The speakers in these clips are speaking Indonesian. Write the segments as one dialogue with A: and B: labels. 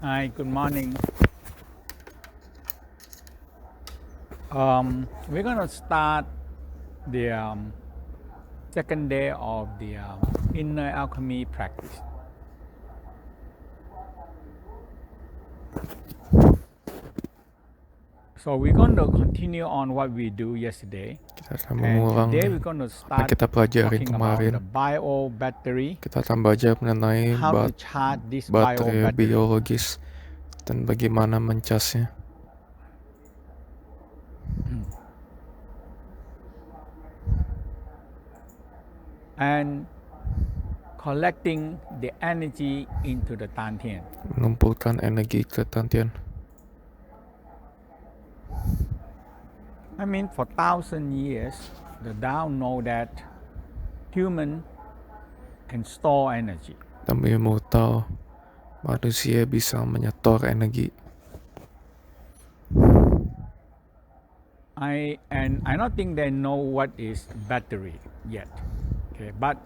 A: Hi, good morning. We're going to start the second day of the inner alchemy practice. So we're going to continue on what we do yesterday.
B: Kita akan
A: And
B: mengulang
A: today we're going to
B: apa yang
A: start
B: kita pelajarin
A: talking about
B: kemarin.
A: the bio battery,
B: Kita akan belajar mengenai
A: how to charge this bio
B: baterai
A: battery.
B: biologis dan bagaimana mencasnya.
A: And collecting the energy into the Dantian.
B: Mengumpulkan energi ke Dantian.
A: I mean, for 1,000 years, the Tao know that human can store energy.
B: Kami mau tahu manusia bisa menyetor energi.
A: I don't think they know what is battery yet. Okay, but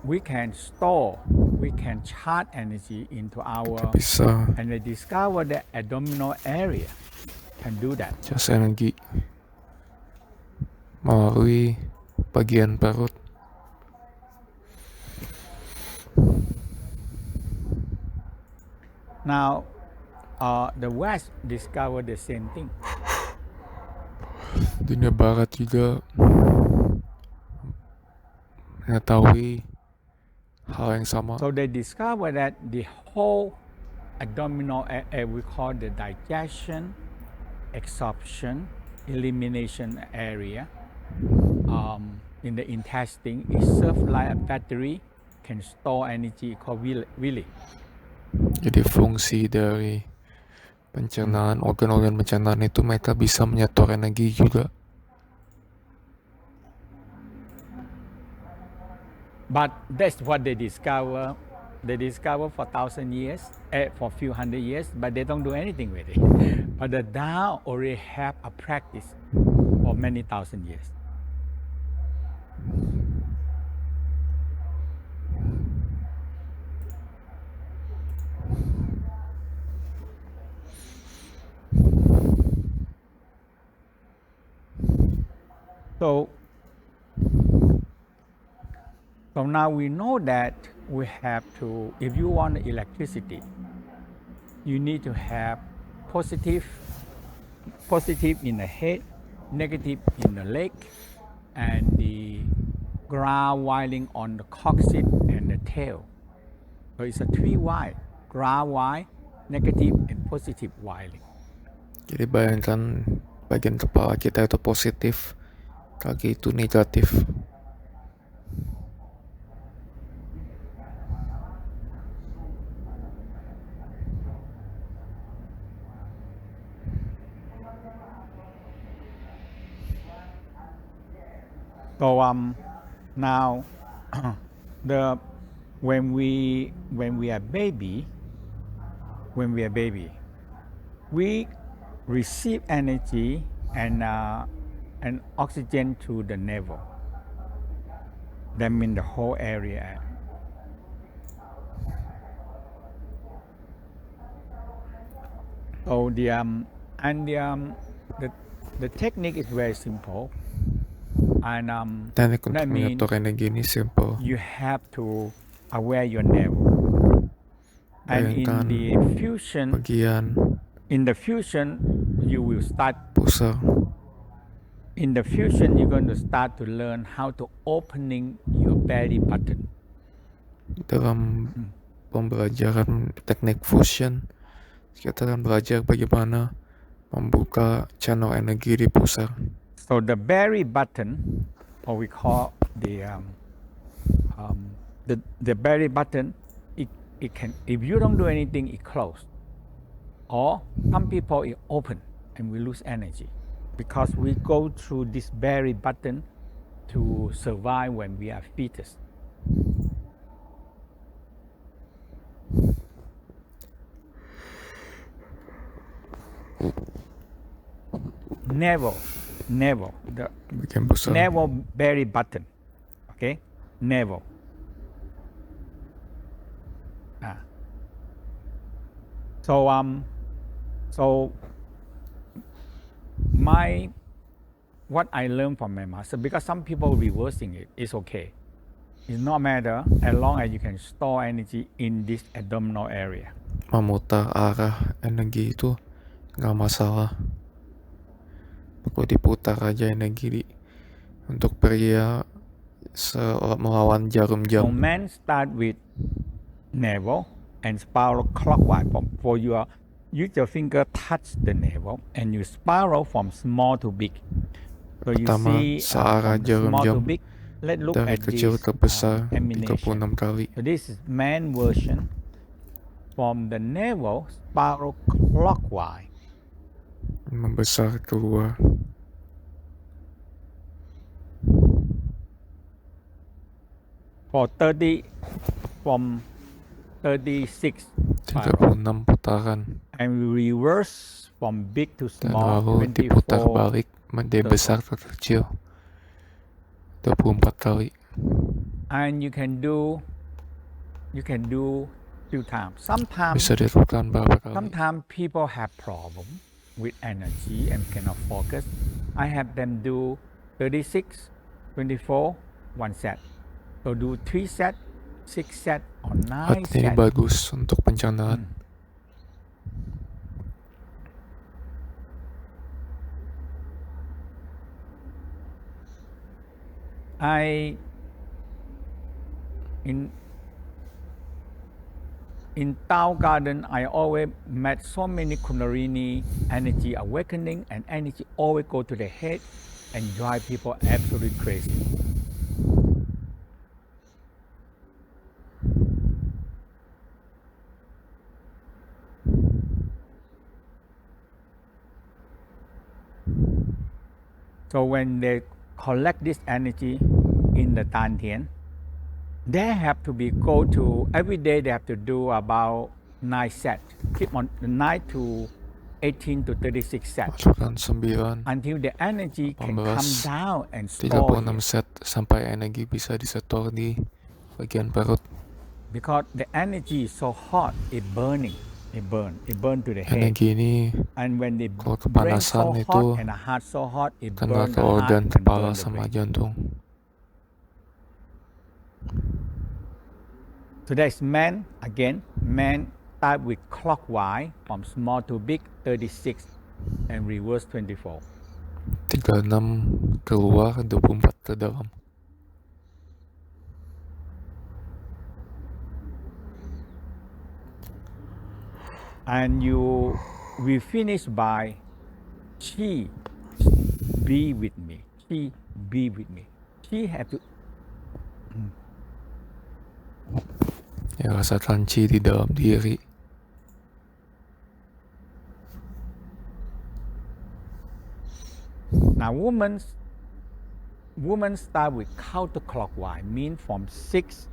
A: we can store, we can charge energy into
B: Kita
A: our,
B: bisa
A: and they discover the abdominal area can do that.
B: cas energi melalui bagian perut.
A: Now, the West discovered the same thing.
B: Dunia Barat juga mengetahui hal yang sama.
A: So they discovered that the whole abdominal area, we call the digestion, absorption, elimination area in the intestine is served like a battery, can store energy called villi.
B: Jadi fungsi dari pencernaan, organ-organ pencernaan itu mereka bisa menyetor energi juga.
A: But that's what they discover. They discover for 1,000 years, for a few hundred years, but they don't do anything with it. But the Tao already have a practice for many thousand years. So now we know that we have to, if you want electricity, you need to have positive in the head, negative in the leg, and the ground wiring on the coccyx and the tail. So it's a three wire, ground wire, negative and positive wiring.
B: Jadi bayangkan bagian kepala kita itu positif, kaki itu negatif.
A: So now when we are baby, we receive energy and oxygen to the navel. That means the whole area. So the technique is very simple. And
B: Teknik untuk
A: that means
B: menyetor energi ini simple.
A: you have to aware your navel. And
B: Bayangkan
A: in the fusion, you will start.
B: Pusar.
A: In the fusion, you're going to start to learn how to opening your belly button.
B: Dalam pembelajaran teknik fusion, kita akan belajar bagaimana membuka channel energi di pusar.
A: So the belly button, or we call the belly button, it can, if you don't do anything, it close. Or some people it open and we lose energy because we go through this belly button to survive when we are fetus. Navel, the navel belly button, okay, navel. So what I learned from my master, because some people reversing it's okay. It's not matter as long as you can store energy in this abdominal area.
B: Memutar arah energi itu nggak masalah. Perlu diputar aja energi untuk pria melawan jarum
A: So
B: jam.
A: men start with navel and spiral clockwise. For use your finger touch the navel and you spiral from small to big. So you
B: Pertama,
A: see
B: searah
A: from
B: jarum
A: small to
B: jam
A: big. Let's look
B: dari
A: at
B: kecil
A: this
B: ke besar 36
A: animation.
B: kali.
A: So this is man version. From the navel, spiral clockwise.
B: Membesar keluar.
A: For 36 spiral.
B: 36 putaran.
A: And reverse from big to
B: Dan
A: small.
B: lalu diputar
A: 24
B: balik dari besar ke kecil 24 kali.
A: And you can do few times.
B: Bisa dilakukan berapa kali?
A: Sometimes people have problem with energy and cannot focus. I have them do 36, 24, 1 set. So do 3 set, 6 set, or 9 set.
B: Ini bagus untuk pencernaan. In Tao Garden, I always met so many Kundalini energy awakening, and energy always go to the head and drive people absolutely crazy. So when they collect this energy in the Dantian, they have to go to every day. They have to do about 9 sets. Keep on 9 to 18 to 36 sets. Masukkan 9,
A: until the energy can come down and
B: 36
A: store.
B: set sampai energi bisa disetor di bagian perut.
A: Because the energy is so hot, it burning. It burn to the head.
B: Energi ini
A: And when the
B: kalau
A: brain so
B: kepanasan itu
A: hot and the heart so hot, it
B: kena
A: burn
B: ke
A: the heart
B: organ
A: and
B: kepala
A: burn the
B: sama
A: brain.
B: jantung.
A: So that's man again. Man start with clockwise from small to big 36 and reverse 24.
B: 36 keluar, 24 ke dalam.
A: And we finish by Chi be with me. Chi be with me. Chi have to.
B: Ya, rasakan chi di dalam diri.
A: Now women start with counterclockwise, mean from 6,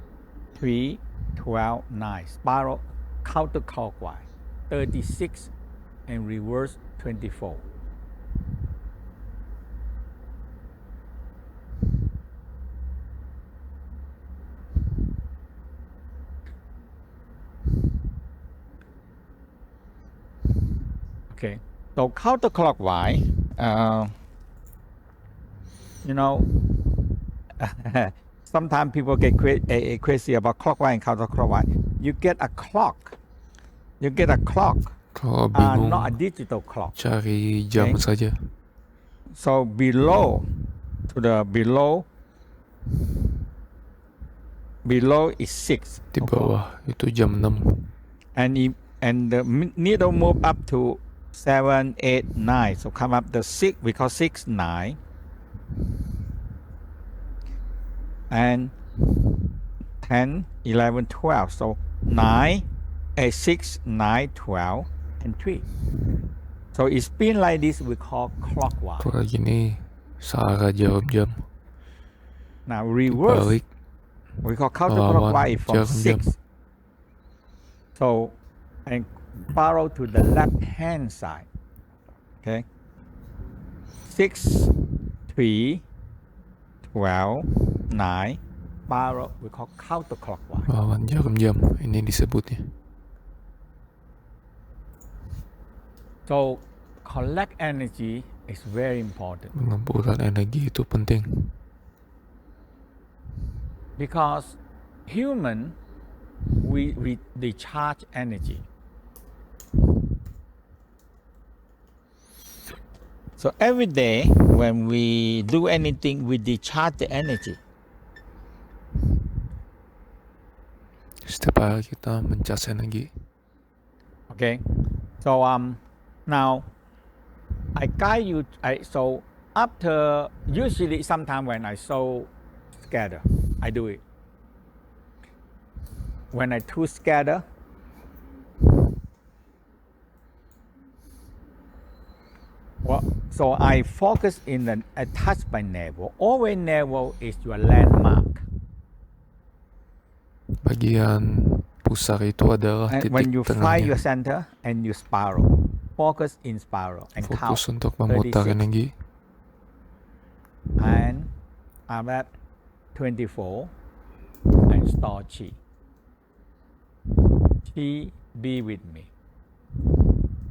A: 3, 12, 9. Spiral counterclockwise, 36 and reverse 24. Okay, so counterclockwise, sometimes people get crazy about clockwise and counterclockwise. You get a clock.
B: Kalau bingung,
A: not a digital clock.
B: Cari jam saja.
A: So below is 6.
B: Di bawah itu jam 6.
A: And the needle move up to 7, 8, 9. So come up the 6. We call 6, 9. And 10, 11, 12. So 9, 8, 6, 9, 12, and 3. So it's spin like this, we call clockwise.
B: Kalau gini, searah jarum jam.
A: Now reverse,
B: Dibalik,
A: we call counterclockwise from
B: jarum jam.
A: 6. So, and follow to the left hand side. Okay. 6, 3, 12, 9, follow, we call counterclockwise.
B: Lawan jarum jam, ini disebutnya.
A: So collect energy is very important
C: Mengumpulan energi itu penting.
A: because human we recharge energy. So every day when we do anything, we recharge the energy.
C: Setiap hari kita mencas energi.
A: Okay, so now I guide you. So after usually sometime when I so scatter, I do it. When I too scatter, well, so I focus in the I touch my navel. Always navel is your landmark.
C: Bagian pusar itu adalah
A: And
C: titik
A: when you find your
C: tengahnya.
A: center and you spiral, focus in spiral and count
C: Fokus untuk memutar
A: 36.
C: energi.
A: And I'm at 24 and start chi. Chi be with me.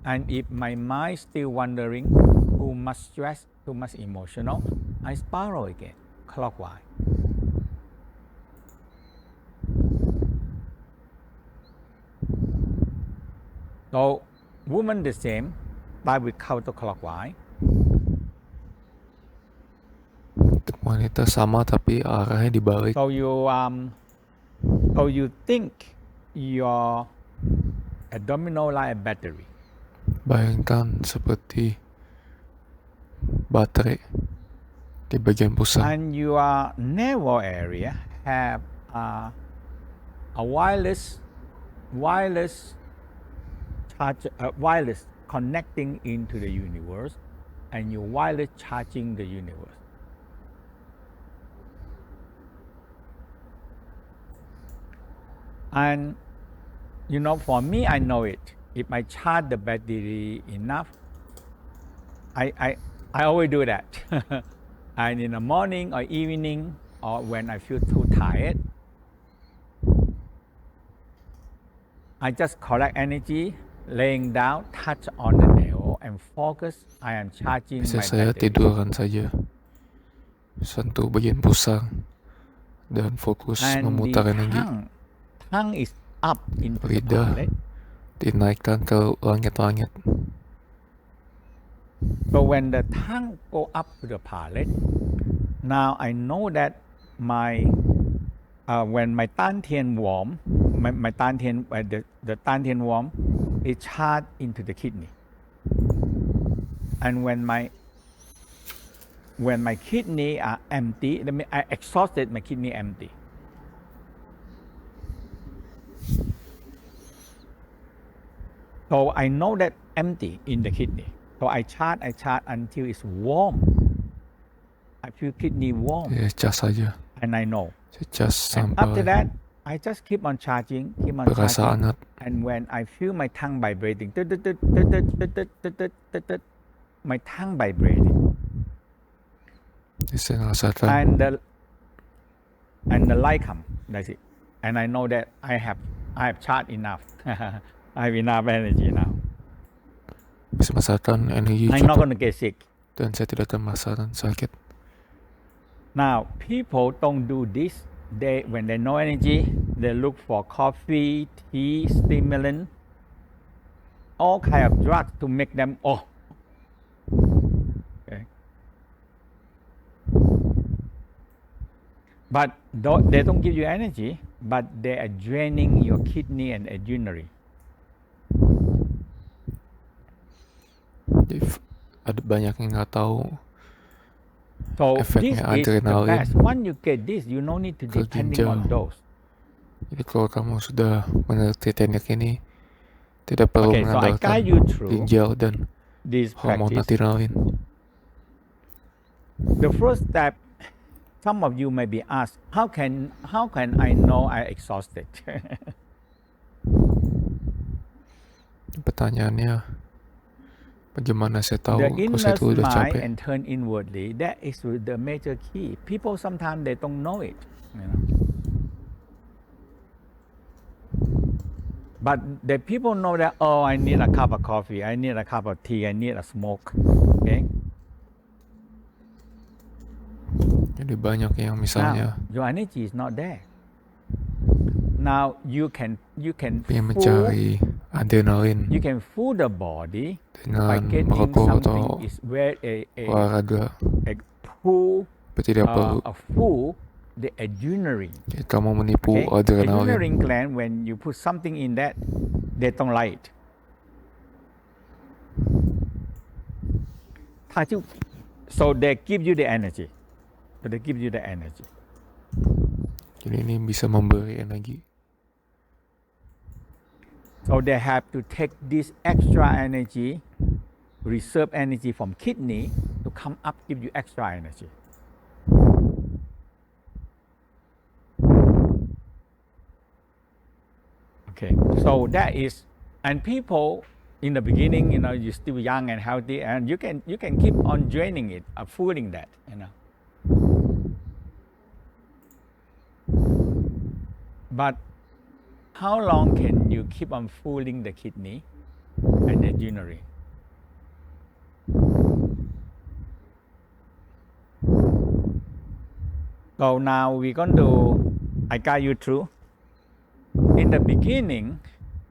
A: And if my mind still wandering, too much stress, too much emotional, I spiral again, clockwise. So woman the same, but with counterclockwise.
C: Wanita sama tapi arahnya dibalik.
A: So you think your abdominal like a battery.
C: Bayangkan seperti baterai di bagian pusar.
A: And your navel area have a wireless charge, wireless connecting into the universe, and you wireless charging the universe. And for me, I know it. If I charge the battery enough, I always do that. And in the morning or evening, or when I feel too tired, I just collect energy, laying down, touch on the nail, and focus. I am charging
C: Bisa
A: my
C: saya
A: battery.
C: tidurkan saja, sentuh bagian pusar dan fokus
A: And
C: memutar
A: the
C: energi.
A: tongue is up into the
C: Lidah
A: palate.
C: dinaikkan ke langit-langit.
A: So when the tongue go up to the palate, now I know that when my dantian warm, my dantian the dantian warm is charged into the kidney, and when my kidney are empty, that means I exhausted, my kidney empty. So I know that empty in the kidney. So I charge until it's warm. I feel kidney warm,
C: Ya, cas saja.
A: and I know.
C: Saya cas
A: And after
C: sampai
A: that, I just keep on charging,
C: berasa hangat.
A: And when I feel my tongue vibrating, my tongue vibrating,
C: Saya merasakan
A: and the light come. That's it. And I know that I have charged enough. I have enough energy now.
C: bisa merasakan energi
A: I'm not
C: cukup
A: going to get sick.
C: dan saya tidak akan merasakan sakit.
A: Now, people don't do this. When they know energy, they look for coffee, tea, stimulant, all kind of drugs to make them Okay. But they don't give you energy, but they are draining your kidney and adrenal.
C: Jadi, ada banyak yang nggak tahu
A: So
C: efeknya
A: this is the
C: adrenalin
A: best. Once you get this, you no need to
C: ke
A: depending on
C: ginjal.
A: dose.
C: Jadi kalau kamu sudah mengerti teknik ini, tidak perlu
A: Okay, so I
C: mengandalkan
A: guide you through
C: ginjal dan
A: this
C: hormon
A: practice.
C: adrenalin.
A: The first step, some of you may be asked, how can I know I exhausted?
C: Pertanyaannya, bagaimana saya tahu
A: The
C: kalau saya
A: inner
C: itu udah
A: mind
C: capek?
A: and turn inwardly, that is the major key. People sometimes they don't know it. But the people know that, oh, I need a cup of coffee, I need a cup of tea, I need a smoke. Okay.
C: Jadi banyak yang misalnya
A: Now, your energy is not there. Now you can
C: pengen mencari adrenalin
A: you can fool the body by
C: dengan
A: getting
C: merokok atau
A: something is where
C: olahraga,
A: a pull
C: tapi tidak perlu.
A: a fool the adrenaline.
C: Jadi kamu menipu
A: Okay?
C: adrenalin.
A: Adrenaline gland, when you put something in that, they don't like it. So they give you the energy. So they give you the energy.
C: Jadi ini bisa memberi energi.
A: So they have to take this extra energy, reserve energy from kidney to come up, give you extra energy. Okay, so that is, and people in the beginning, you're still young and healthy, and you can keep on draining it, fooling that, But how long can you keep on fooling the kidney and the urinary? So now we're going to, I guide you through. In the beginning,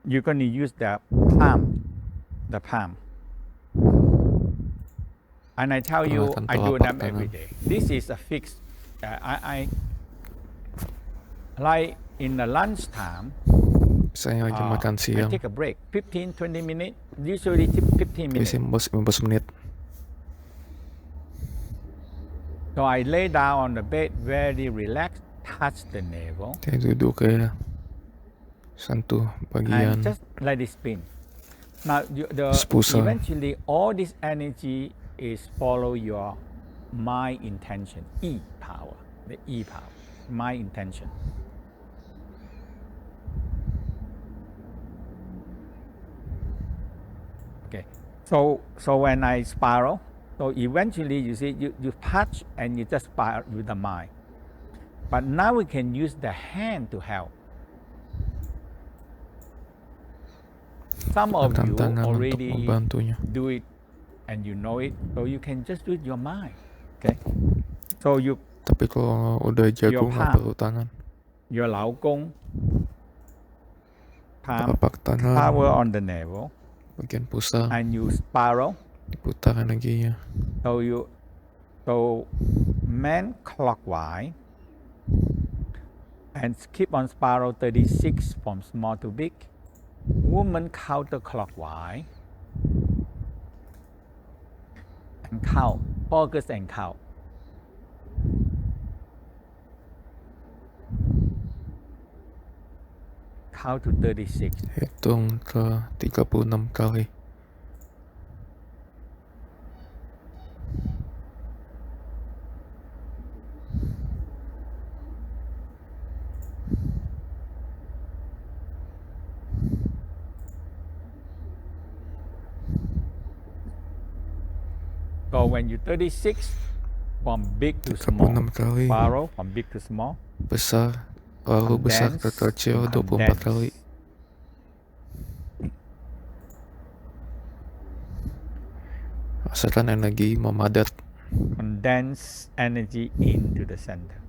A: you're going to use the palm. And I tell you, I do them every day. This is a fixed, I like in the lunchtime,
C: Misalnya lagi makan
A: I
C: siang,
A: take a break, 15-20 minutes, usually 15 minutes.
C: biasanya 15 menit.
A: So I lay down on the bed, very relaxed, touch the navel.
C: Saya duduk kayak sentuh bagian
A: And just let it spin. Now,
C: Spusa.
A: eventually, all this energy is follow your mind intention, E power, the E power, mind intention. Okay, so when I spiral, so eventually you see you touch and you just spiral with the mind. But now we can use the hand to help. Some of you
C: tangan untuk
A: already
C: membantunya.
A: do it and you know it, so you can just do it your mind. Okay, so
C: Tapi kalau udah jago nggak perlu tangan.
A: your 老公 palm
C: Telapak tangan,
A: power on the navel,
C: bagian pusat,
A: and you spiral.
C: diputar energinya.
A: So man clockwise and keep on spiral 36 from small to big. Woman counterclockwise and count, focus and count. Count to 36.
C: Hitung ke 36 kali.
A: So when you 36, from big to small,
C: 36 kali.
A: spiral from big to small.
C: Besar, lalu besar ke kecil 24 kali. Rasakan energi memadat.
A: Condense energy into the center.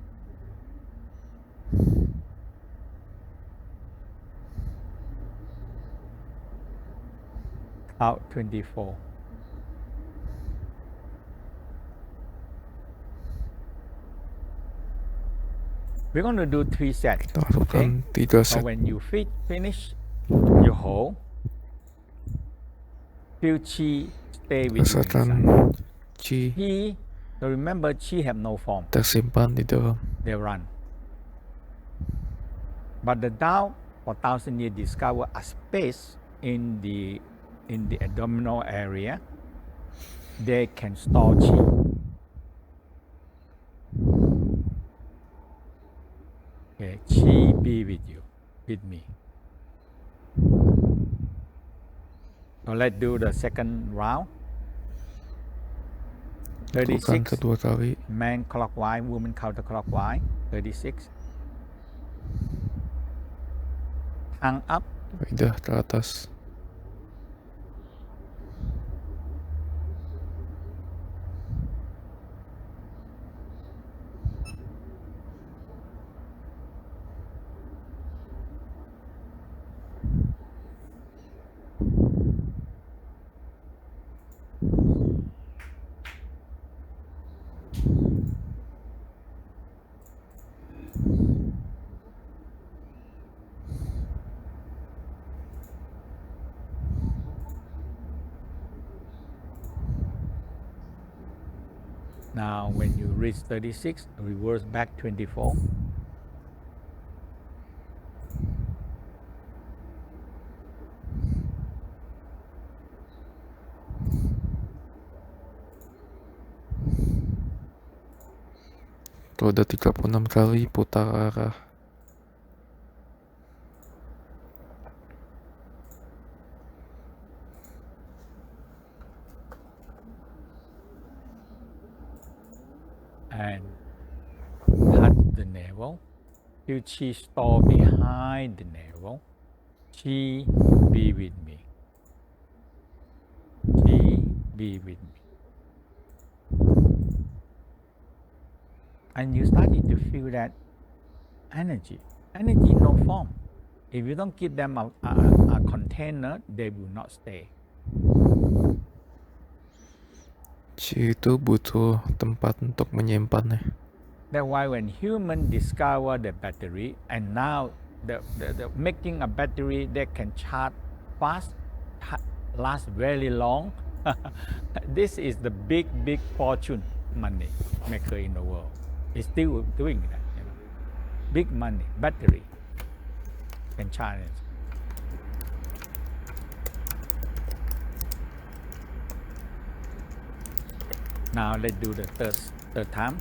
A: Out 24. We're going to do 3 sets.
C: Kita lakukan 3
A: So
C: set.
A: when you finish, you hold. Feel chi stay with you
C: Rasakan
A: inside.
C: chi
A: Chi, so remember chi have no form.
C: tersimpan di dalam.
A: They run. But the Tao for 1,000 years discover a space in the abdominal area. They can store chi. Okay, chi be with you, with me. So let's do the second round.
C: Lakukan
A: 36.
C: kedua kali.
A: Man clockwise, woman counterclockwise. 36. Tongue up,
C: lidah teratas.
B: Now, when you reach 36, reverse back 24.
C: Roda 36 kali putar arah.
B: And touch the navel. Feel chi store behind the navel. Chi be with me. Chi be with me. And you started to feel that energy. Energy in no form. If you don't give them a container, they will not stay.
C: Chi itu butuh tempat untuk menyimpannya.
B: That's why when humans discover the battery, and now the making a battery that can charge fast, last very long, this is the big fortune money maker in the world. It's still doing that. Big money, battery can charge it. Now let's do the third time.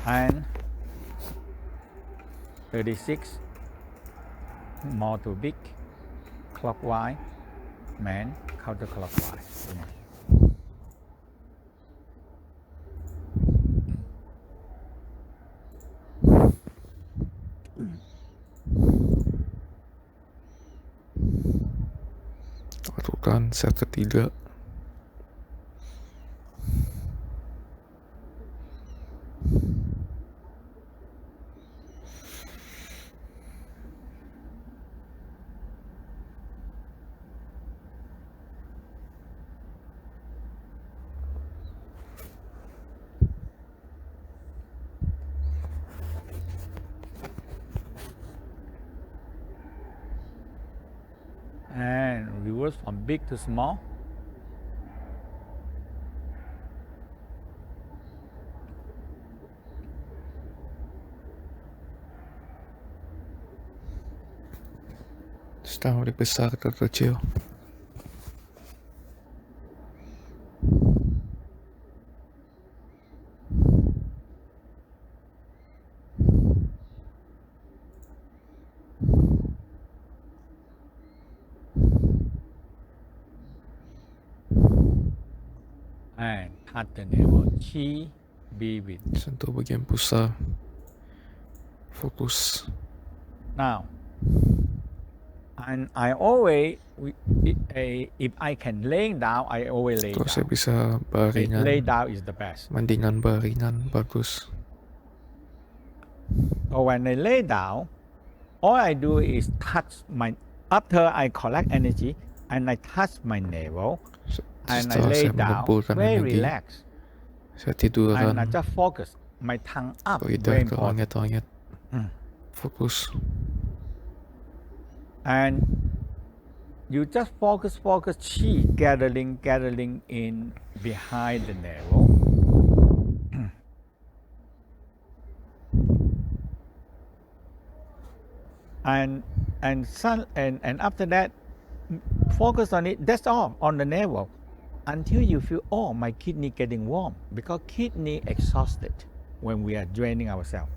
B: And 36, more too big, clockwise, man, counterclockwise.
C: Lakukan set ketiga.
B: And reverse from big to small.
C: Sekarang dari besar ke kecil.
B: And touch the navel. Chi be with.
C: Sentuh bagian pusar. Fokus.
B: Now, and I always, if I can lay down, I always lay
C: Kalau saya
B: down.
C: bisa baringan,
B: Lay down is the best.
C: mendingan baringan bagus.
B: So when I lay down, all I do is touch after I collect energy, and I touch my navel, and I
C: Setelah
B: lay
C: saya
B: down,
C: mengumpulkan
B: very
C: energi,
B: relaxed.
C: saya tiduran,
B: And I just focus, my tongue up,
C: lidah
B: very important.
C: teronyet-onyet. Fokus.
B: And you just focus, chi gathering in behind the navel. And after that, focus on it. That's all on the navel, until you feel, oh, my kidney getting warm, because kidney exhausted when we are draining ourselves.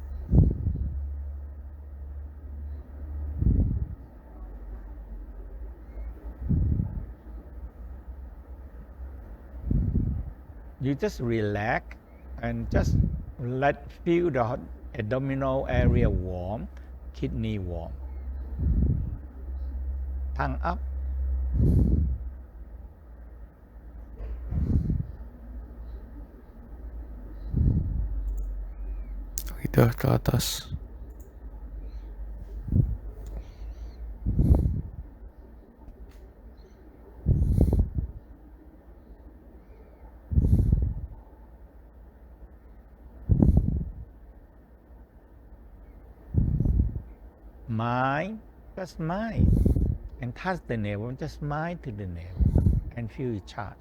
B: You just relax and just feel the abdominal area warm, kidney warm. tongue up.
C: Lidah ke atas.
B: Mind, just mind. And touch the navel, just mind to the navel. And feel it charge.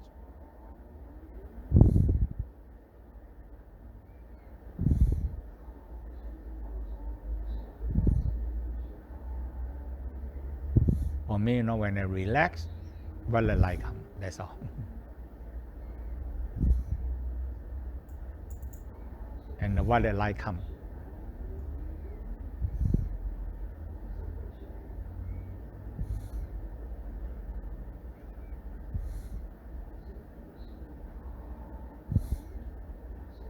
B: For me, when I relax, what the light come, that's all. And what the light come.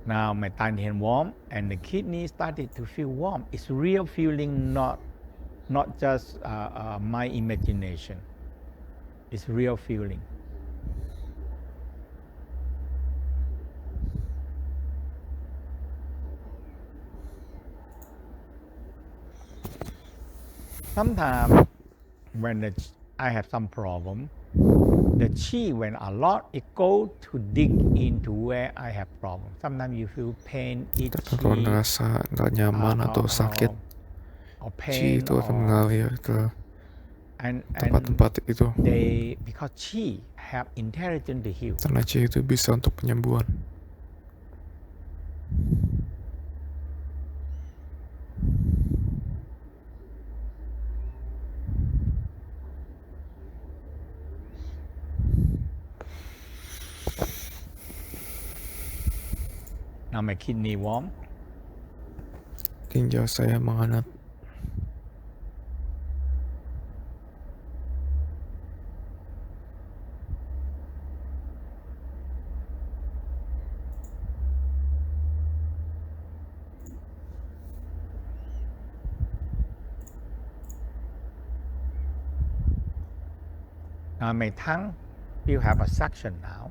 B: Now my Tantian warm and the kidney started to feel warm. It's real feeling, not just my imagination. It's real feeling. Sometimes when I have some problem, the chi when a lot, it go to dig into where I have problem. Sometimes you feel pain,
C: Kadang kalau
B: itchy,
C: ngerasa nggak nyaman atau sakit,
B: or
C: chi
B: pain,
C: itu akan mengalir ke
B: and
C: tempat-tempat itu.
B: because chi have intelligence to heal.
C: Karena chi itu bisa untuk penyembuhan.
B: Now my kidney warm.
C: Ginjal saya menghangat.
B: Now my tongue will have a suction now.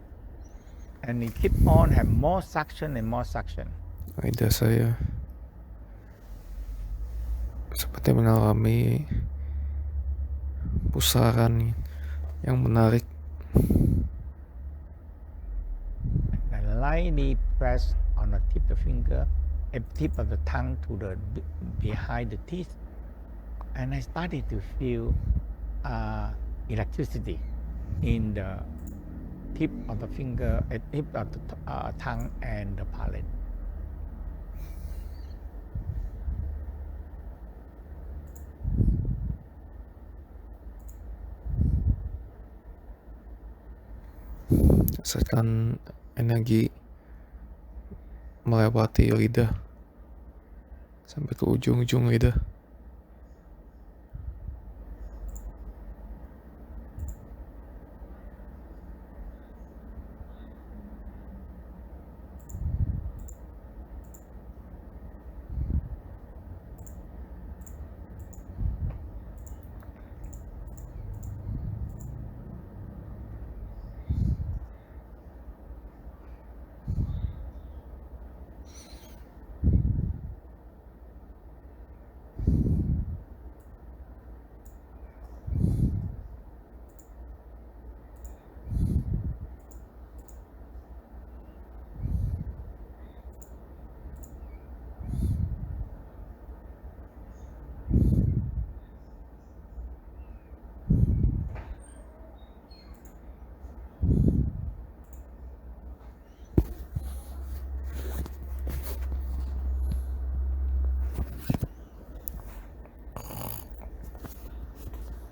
B: And it keep on have more suction and more suction.
C: Lidah saya seperti mengalami pusaran yang menarik.
B: And lightly press on the tip of the finger, tip of the tongue to the behind the teeth. And I started to feel electricity in the tip of the finger, tip of the tongue and the palate.
C: Rasakan energi melewati lidah sampai ke ujung-ujung lidah.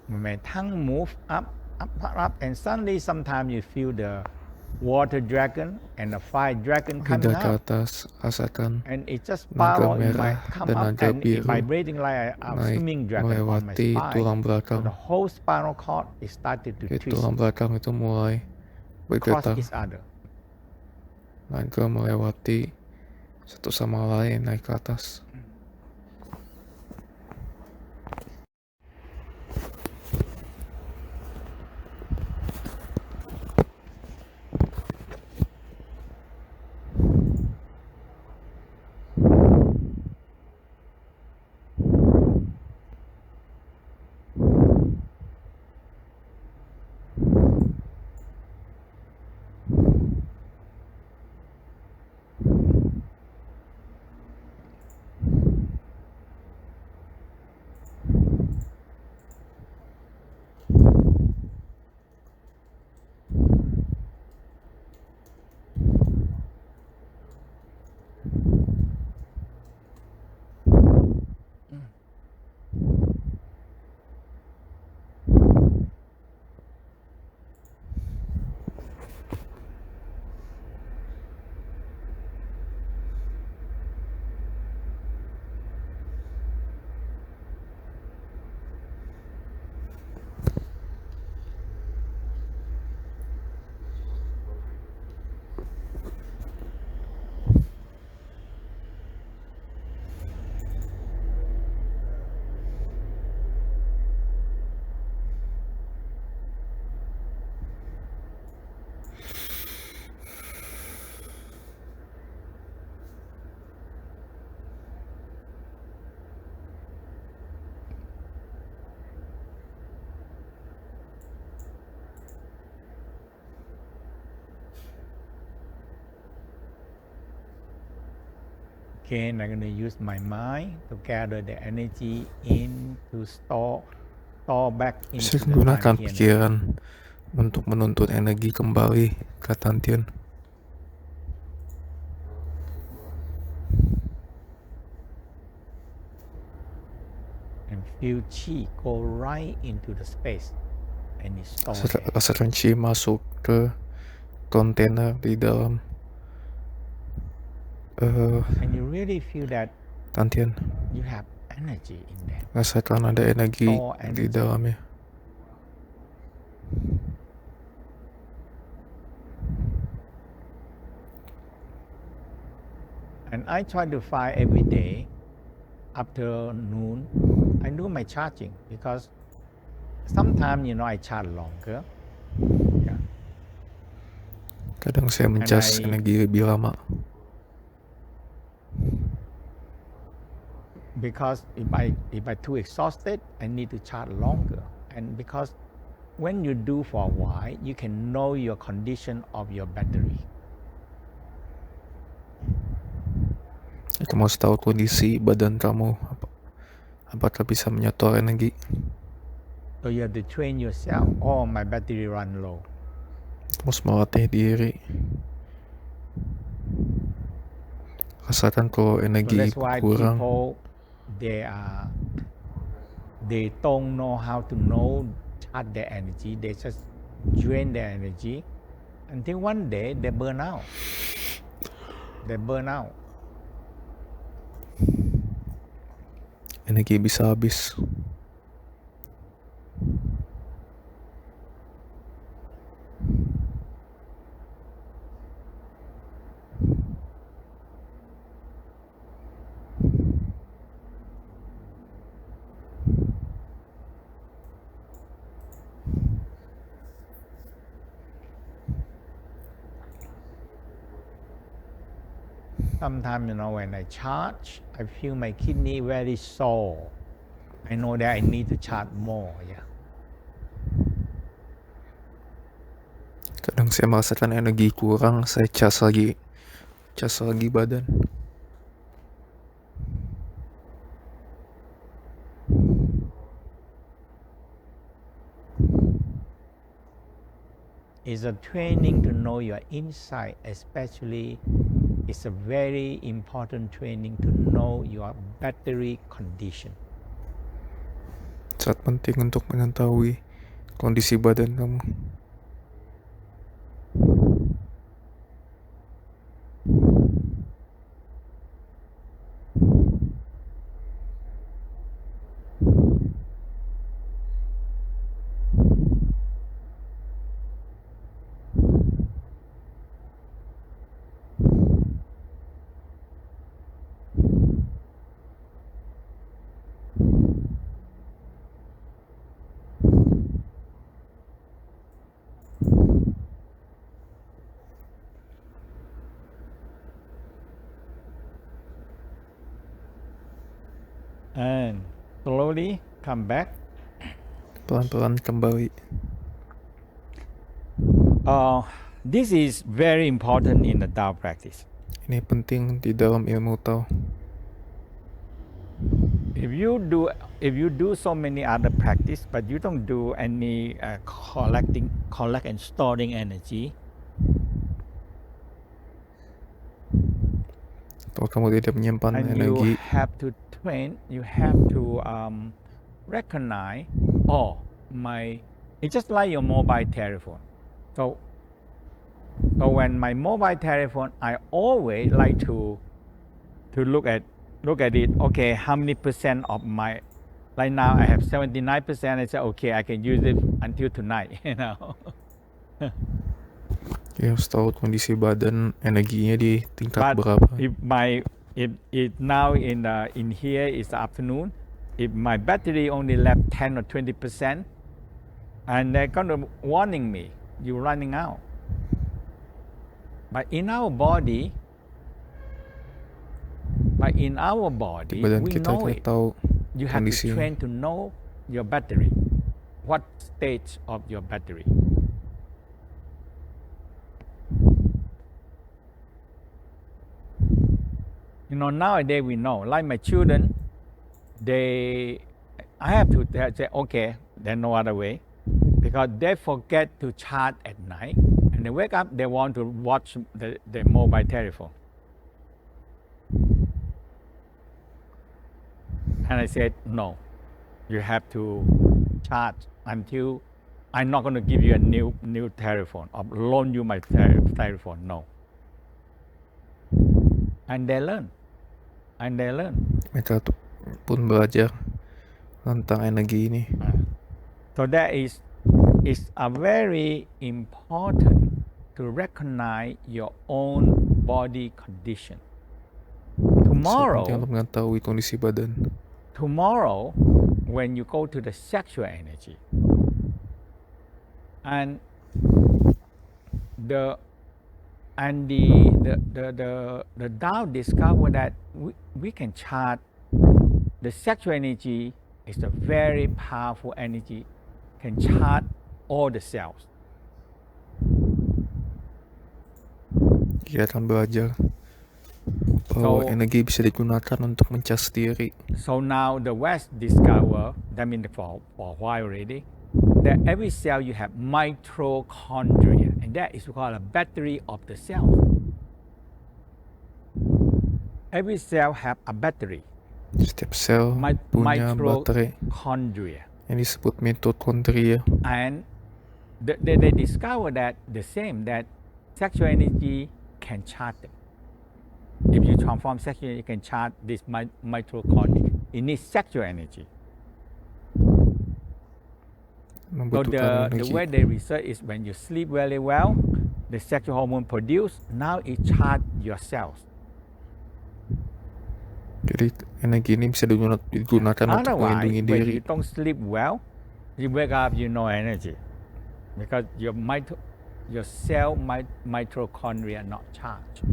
B: When my tongue move up, and suddenly sometimes you feel the water dragon and the fire dragon coming
C: Lidah ke
B: out.
C: atas, rasakan
B: And it just
C: naga
B: spiral in my
C: merah
B: come
C: dan
B: up
C: naga
B: and it
C: biru
B: vibrating like a
C: naik
B: swimming dragon on my
C: melewati
B: spine.
C: tulang
B: So
C: belakang.
B: the whole spinal cord is started to twist,
C: Tulang belakang itu mulai
B: cross
C: bergetar.
B: each other.
C: Naga melewati satu sama lain naik ke atas.
A: Again, I'm going to use my mind to gather the energy in to store back into
C: Saya
A: the
C: gunakan
A: Tantian.
C: pikiran untuk menuntun energi kembali ke Tantian.
A: And feel chi go right into the space and it's stored there.
C: Rasakan chi masuk ke kontainer di dalam
A: And you really feel that
C: Tantian.
A: you have energy in there.
C: Rasakan ada energi
A: Store
C: di
A: energy.
C: dalamnya.
A: And I try to find every day after noon, I do my charging because sometimes, I charge longer. Yeah.
C: Kadang saya mencas energi lebih lama.
A: Because if I too exhausted, I need to charge longer. And because when you do for a while, you can know your condition of your battery.
C: Kamu harus tahu kondisi badan kamu, apakah bisa menyetor energi.
A: So you have to train yourself. Oh, my battery run low.
C: Kamu harus melatih diri. Rasakan kalau energi
A: So that's why
C: kurang.
A: people they don't know how to charge their energy. They just drain their energy until one day they burn out.
C: Energi bisa habis.
A: Sometimes, when I charge, I feel my kidney very sore. I know that I need to charge more. Yeah.
C: Kadang saya merasakan energi kurang, saya cas lagi badan.
A: It's a training to know your inside, especially it's a very important training to know your battery condition.
C: Sangat penting untuk mengetahui kondisi badan kamu.
A: And slowly come back.
C: Pelan-pelan kembali.
A: This is very important in the Tao practice.
C: Ini penting di dalam ilmu Tao.
A: If you do so many other practice, but you don't do any collect and storing energy,
C: Kalau kamu tidak menyimpan
A: and
C: energi,
A: you have to train, you have to recognize, it's just like your mobile telephone. So when my mobile telephone, I always like to look at it. Okay, how many percent of my, right now I have 79%. I say, okay, I can use it until tonight.
C: ya harus tahu kondisi badan, energinya di tingkat
A: But
C: berapa.
A: if now in here is the afternoon, if my battery only left 10 or 20%, and they're gonna warning me, you're running out. But in our body,
C: Di badan
A: we
C: kita
A: know it.
C: tahu
A: You have to
C: kondisi.
A: train to know your battery, what stage of your battery. Nowadays we know, like my children, I have to say, okay, there's no other way, because they forget to charge at night, and they wake up, they want to watch the mobile telephone. And I said, no, you have to charge until I'm not going to give you a new telephone or loan you my telephone. No. And they learn.
C: Mereka pun belajar tentang energi ini.
A: So that is a very important to recognize your own body condition.
C: Sangat penting untuk mengetahui kondisi badan.
A: Tomorrow, when you go to the sexual energy, and the Tao discovered that we can chart the sexual energy is a very powerful energy, can chart all the cells.
C: Kita akan belajar bahwa energi bisa digunakan untuk mencas diri.
A: So now the West discover, that means for a while already, that every cell you have mitochondria, and that is called a battery of the cells. Every cell have a battery.
C: Setiap sel punya baterai yang disebut mitokondria.
A: And they discover that the same, that sexual energy can charge them. If you transform sexual energy, you can charge this mitochondria. It needs sexual energy. So the way they research is when you sleep very well, the sexual hormone produced, now it charge your cells.
C: Jadi energi ini bisa digunakan untuk melindungi diri.
A: When you don't sleep well, you wake up, you no energy, because your cell mitochondria not charged.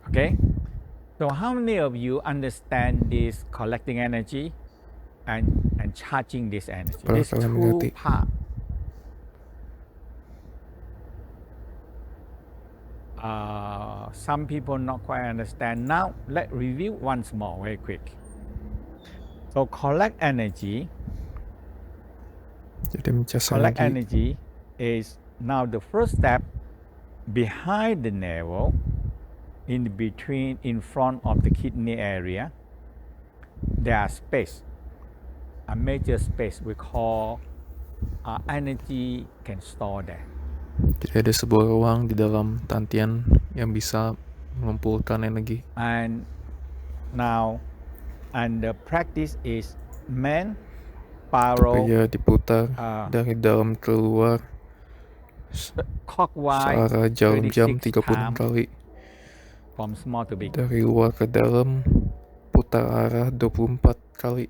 A: Okay, so how many of you understand this collecting energy and charging this energy? These two parts. Some people not quite understand. Now let's review once more very quick. So collect energy. Collect energy is now the first step behind the navel, in front of the kidney area. There are space, a major space we call energy can store there.
C: Jadi ada sebuah ruang di dalam tantian yang bisa mengumpulkan energi.
A: And now, the practice is man, spiral.
C: Supaya diputar dari dalam keluar searah jam 36 kali.
A: From small to big.
C: Dari luar ke dalam putar arah 24 kali.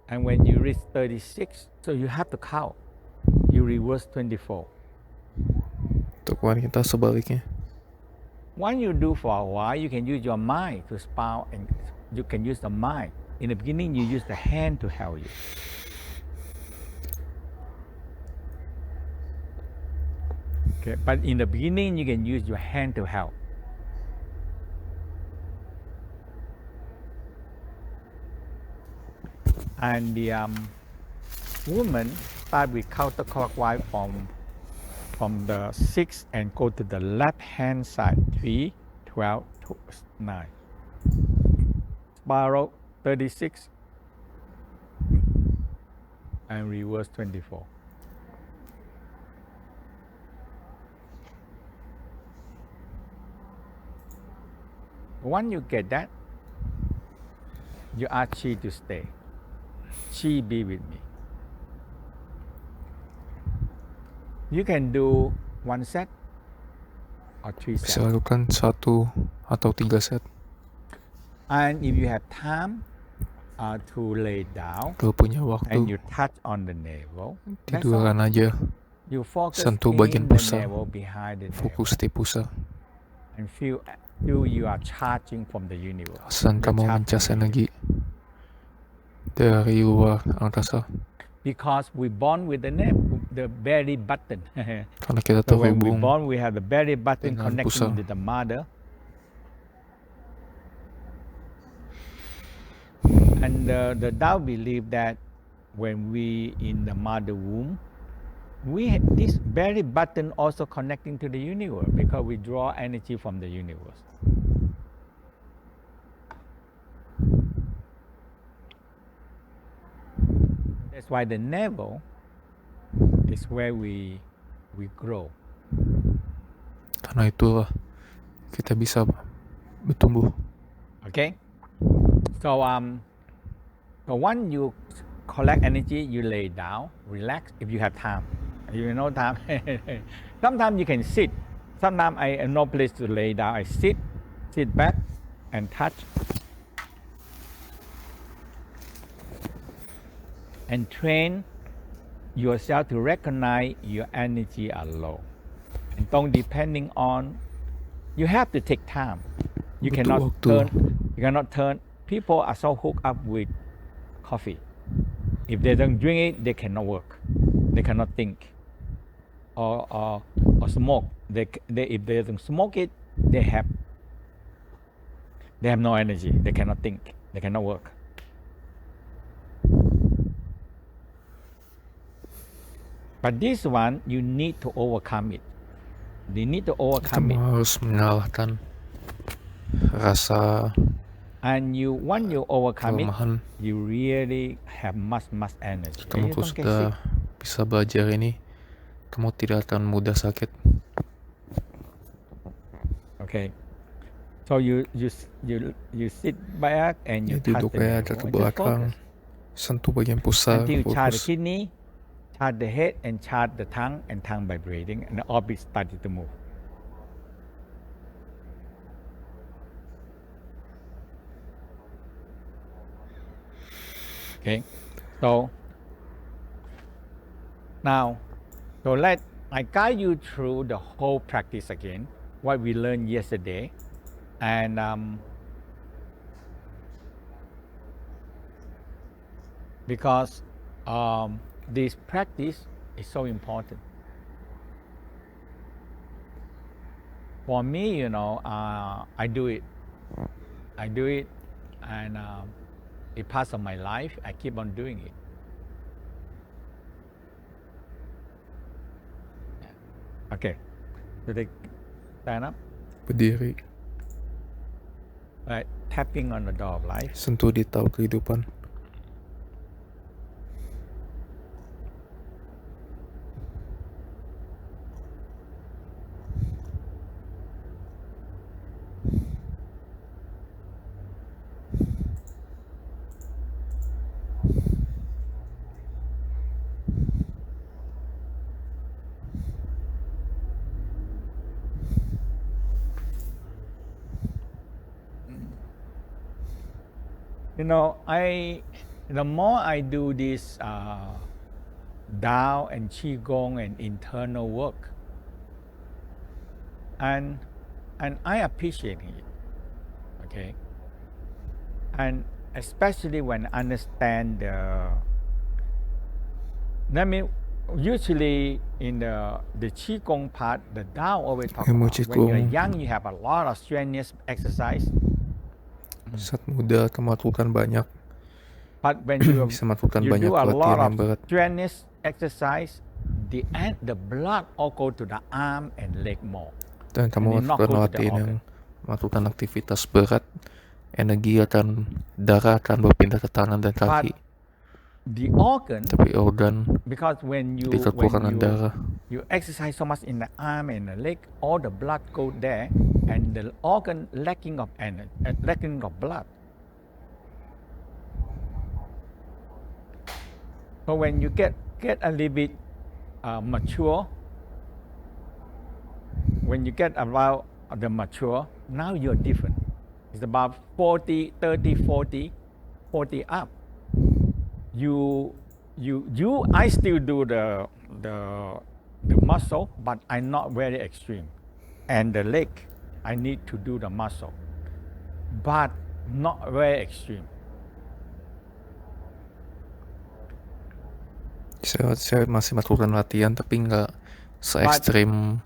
A: And when you reach 36, so you have to count. You reverse 24.
C: Untuk wanita sebaliknya.
A: When you do for a while, you can use your mind to spiral, and you can use the mind. In the beginning, you use the hand to help you. Okay, but in the beginning, you can use your hand to help. And the woman start with counterclockwise from the 6 and go to the left hand side, 3, 12, 9. Spiral 36 and reverse 24. Once you get that, you ask Chi to stay. Chi, be with me. You can do 1 set or 3 sets.
C: Bisa lakukan 1 atau 3 set.
A: And if you have time to lay down,
C: kalau punya waktu,
A: and you touch on the navel,
C: tiduran aja.
A: You focus
C: sentuh bagian
A: in
C: pusat,
A: the navel behind the
C: fokus di pusat.
A: And feel you are charging from the universe.
C: Rasakan kamu mencas energi dari luar angkasa.
A: Because we born with the the belly button.
C: Karena kita
A: So when we
C: terhubung
A: born, we have the belly button
C: dengan
A: connecting
C: pusar.
A: to the mother. And the Tao believe that when we in the mother womb, this belly button also connecting to the universe because we draw energy from the universe. That's why the navel is where we grow.
C: Karena itulah kita bisa bertumbuh.
A: Okay. So once you collect energy, you lay down, relax if you have time. If you know time. Sometimes you can sit. Sometimes I have no place to lay down. I sit back and touch. And train yourself to recognize your energy are low. And don't depending on, you have to take time. You
C: Butuh
A: cannot turn. People are so hooked up with coffee. If they don't drink it, they cannot work. They cannot think. Or smoke. If they don't smoke it, they have no energy. They cannot think. They cannot work. But this one, you need to overcome it. You need to overcome
C: Kamu
A: it.
C: harus mengalahkan rasa
A: And once you overcome
C: kelemahan.
A: it, you really have much energy.
C: Kamu sudah bisa belajar ini, kamu tidak akan mudah sakit.
A: Okay. So you sit back and you touch
C: duduk
A: the navel.
C: jatuh belakang, sentuh bagian pusar,
A: until you charge the
C: fokus.
A: kidney, charge the head, and charge the tongue vibrating, and the orbit started to move. Okay, so now, I guide you through the whole practice again, what we learned yesterday, and because this practice is so important. For me, I do it, and it's part of my life. I keep on doing it. Okay, so they stand up.
C: Berdiri,
A: Right, tapping on the door of life.
C: sentuh di tahu kehidupan.
A: The more I do this Tao and Qigong and internal work, and I appreciate it, okay? And especially when I understand usually in the Qigong part, the Tao always talk
C: Ilmu
A: about when you're
C: Qigong.
A: young, you have a lot of strenuous exercise.
C: Saat muda kamu lakukan banyak,
A: But when you
C: bisa melakukan
A: do
C: banyak
A: a lot
C: latihan yang
A: of
C: berat.
A: strenuous exercise, the blood all go to the arm and leg more.
C: Dan kamu
A: And it not
C: melakukan
A: go to the
C: latihan yang
A: organ.
C: melakukan aktivitas berat, darah akan berpindah ke tangan dan
A: But
C: kaki.
A: the organ,
C: Tapi organ
A: because when you
C: kekurangan darah,
A: you exercise so much in the arm and the leg, all the blood go there, and the organ lacking of energy, lacking of blood. So when you get a little bit mature, when you get about the mature, now you're different. It's about 40, 30, 40 up. I still do the muscle, but I'm not very extreme. And the leg, I need to do the muscle, but not very extreme.
C: saya masih melakukan latihan tapi nggak se-ekstrim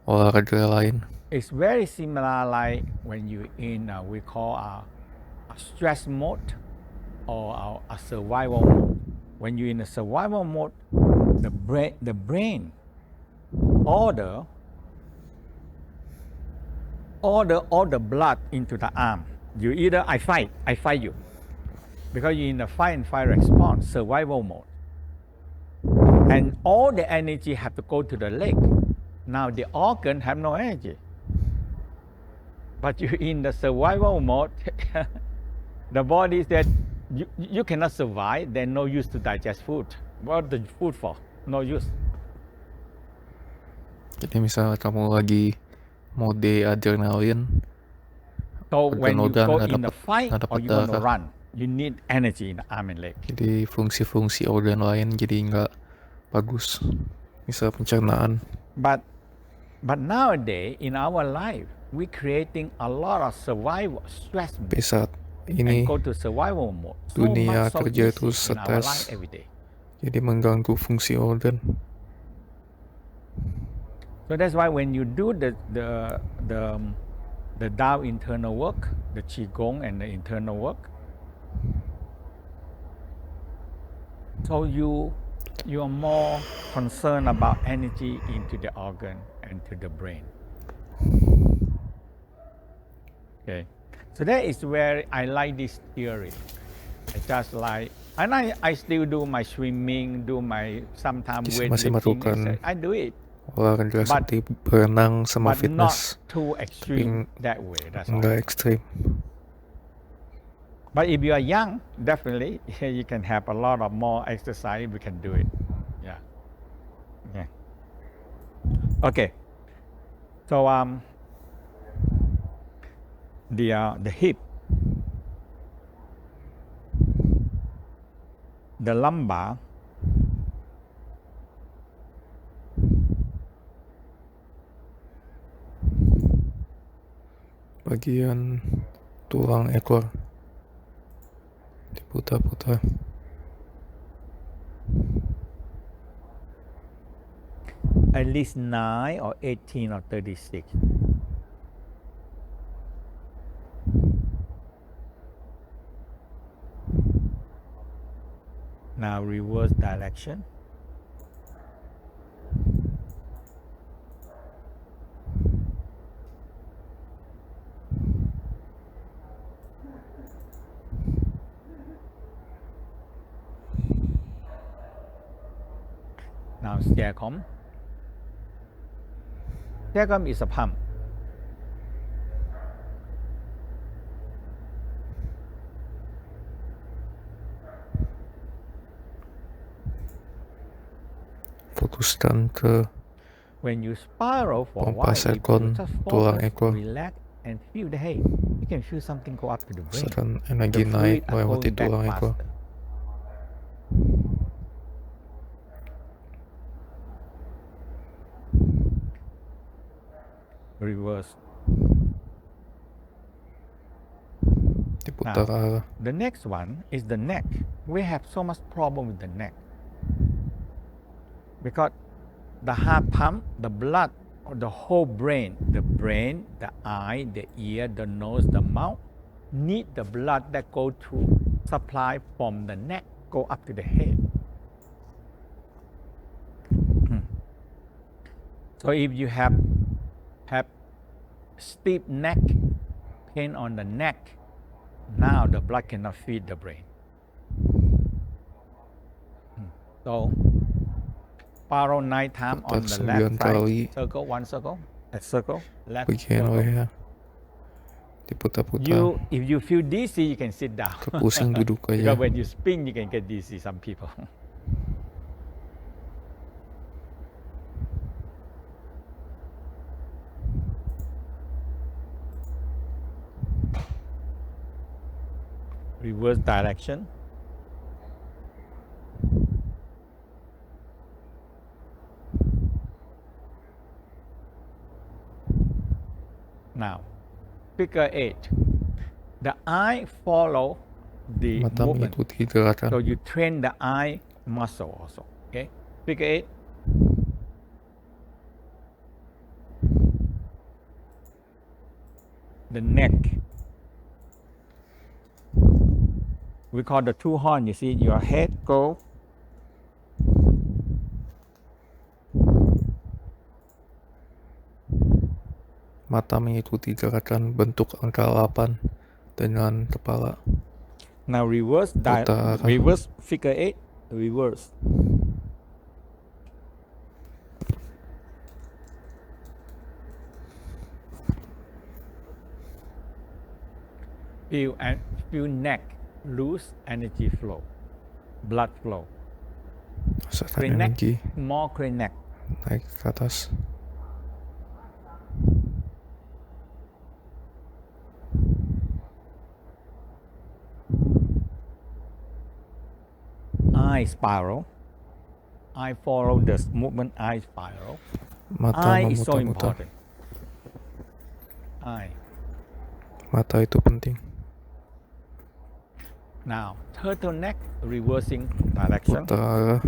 C: olahraga lain.
B: It's very similar like when you in we call a stress mode or a survival mode. When you're in a survival mode, the brain order all the blood into the arm. You either I fight you, because you're in the fight and flight response, survival mode, and all the energy have to go to the leg. Now the organ have no energy, but you're in the survival mode. The body said you cannot survive. There's no use to digest food. What the food for? No use.
C: Jadi misalnya kamu lagi mode adrenalin,
B: So when you
C: organ-organ
B: go
C: nggak
B: in the
C: dapat
B: fight or you want to
C: darah.
B: run, you need energy in the arm and leg.
C: Jadi fungsi-fungsi organ lain jadi nggak bagus. Misal pencernaan.
B: But nowadays in our life, we creating a lot of survival stress
C: Tapi saat ini
B: and go to survival mode.
C: dunia
B: So
C: kerja
B: easy
C: itu
B: in our life
C: stres,
B: every day.
C: jadi mengganggu fungsi organ.
B: So that's why when you do the Tao internal work, the Qigong and the internal work, so you are more concerned about energy into the organ and to the brain. Okay, so that is where I like this theory. I just like, and I still do my swimming, do my sometimes
C: Jadi masih melakukan
B: I do it.
C: olahraga seperti berenang sama
B: But not
C: fitness,
B: too extreme that way. That's all.
C: nggak ekstrim.
B: But if you are young, definitely you can have a lot of more exercise. We can do it. Yeah. Yeah. Okay. So the hip, the lumbar,
C: Bagian tulang ekor diputar-putar.
B: at least 9 or 18 or 36. Now reverse direction. Now sternum. Sternum is a pump.
C: Fokuskan ke
B: When you spiral for a
C: pompa
B: while, if you
C: sekon
B: just
C: tulang
B: focus,
C: ekor.
B: relax, and feel the hey, you can feel something go up to the brain.
C: Misalkan energi
B: The
C: naik
B: fluid are
C: melewati
B: going back
C: tulang ekor.
B: faster. Reverse.
C: Diputar arah.
B: The next one is the neck. We have so much problem with the neck because the heart pump the blood or the whole brain, the eye, the ear, the nose, the mouth need the blood that go to supply from the neck go up to the head. So if you have steep neck, pain on the neck, now the blood cannot feed the brain. So spiral 9 times on the left side, circle, one circle, a circle, left
C: Bagian
B: circle.
C: leher. Diputar-putar.
B: If you feel dizzy, you can sit down.
C: Pusing duduk aja.
B: Because when you spin, you can get dizzy, some people. Reverse direction. Now, figure 8. The eye follow the
C: Mata
B: movement.
C: mengikuti gerakan.
B: So you train the eye muscle also.
A: Okay, figure 8. The neck. We call the two horn. You see, your head go.
C: Mata mengikuti gerakan bentuk angka 8 dengan kepala.
A: Now reverse
C: Putar.
A: reverse figure 8. Reverse. Feel neck, loose energy flow, blood flow.
C: Rasakan
A: Crane neck,
C: energi
A: more crane neck.
C: naik ke atas.
A: Eye spiral. I follow the movement eye spiral.
C: Mata
A: Eye is so
C: memutar-mutar.
A: important. Eye.
C: Mata itu penting.
A: Now, turtleneck, reversing direction.
C: Putar arah.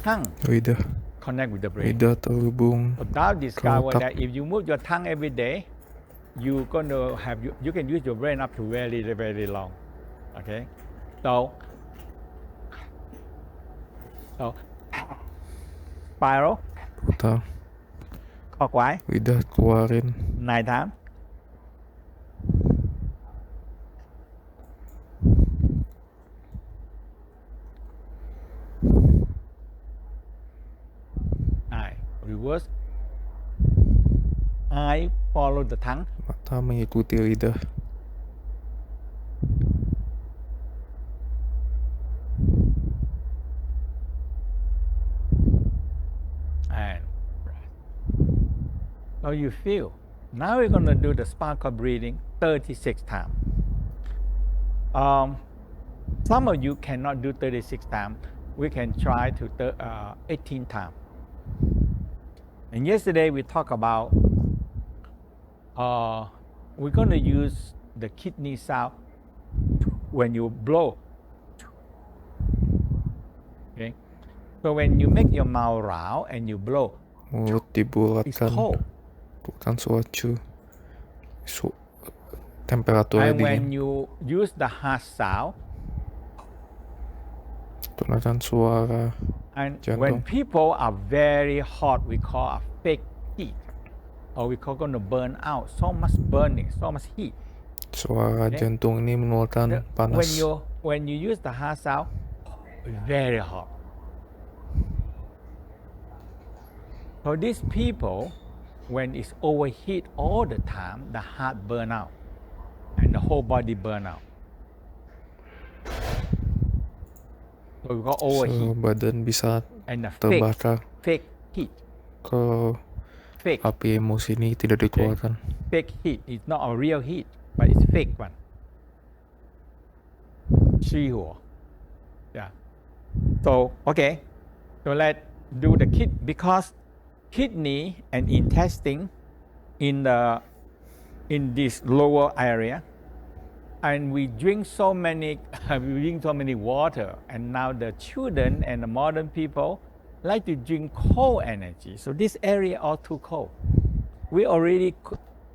A: Tongue,
C: Lidah.
A: connect with the brain.
C: Lidah terhubung.
A: So now discover
C: otak.
A: that if you move your tongue every day, you're going to have, you can use your brain up to very, very long. Okay? So spiral,
C: Putar.
A: clockwise,
C: Lidah keluarin.
A: 9 times. Eye, reverse. Eye follow the tongue.
C: Mata mengikuti lidah.
A: And how you feel. Now we're going to do the sparkle breathing 36 times. Some of you cannot do 36 times. We can try to 18 times. And yesterday we talked about we're going to use the kidney sound when you blow. Okay. So when you make your mouth round and you blow,
C: Mulut
A: it's
C: dibulatkan.
A: cold.
C: Bukan suatu temperaturnya
A: And when
C: dingin.
A: you use the hard sound,
C: Tonatan suara
A: and
C: jantung.
A: when people are very hot, we call a fake heat, or we call going to burn out. So much burning, so much heat.
C: Suara
A: Okay.
C: jantung ini mengeluarkan panas.
A: When you use the hard sound, very hot. So these people, when it's overheat all the time, the heart burn out, and the whole body burn out. So we call overheat.
C: So, badan bisa
A: And the
C: terbakar
A: fake heat.
C: kalau
A: Fake.
C: api emosi ini tidak dikeluarkan.
A: Fake heat. It's not a real heat, but it's fake one. 虚火. Yeah. So okay. So let's do the because kidney and intestine in this lower area, and we drink so many water, and now the children and the modern people like to drink cold energy. So this area all too cold. We already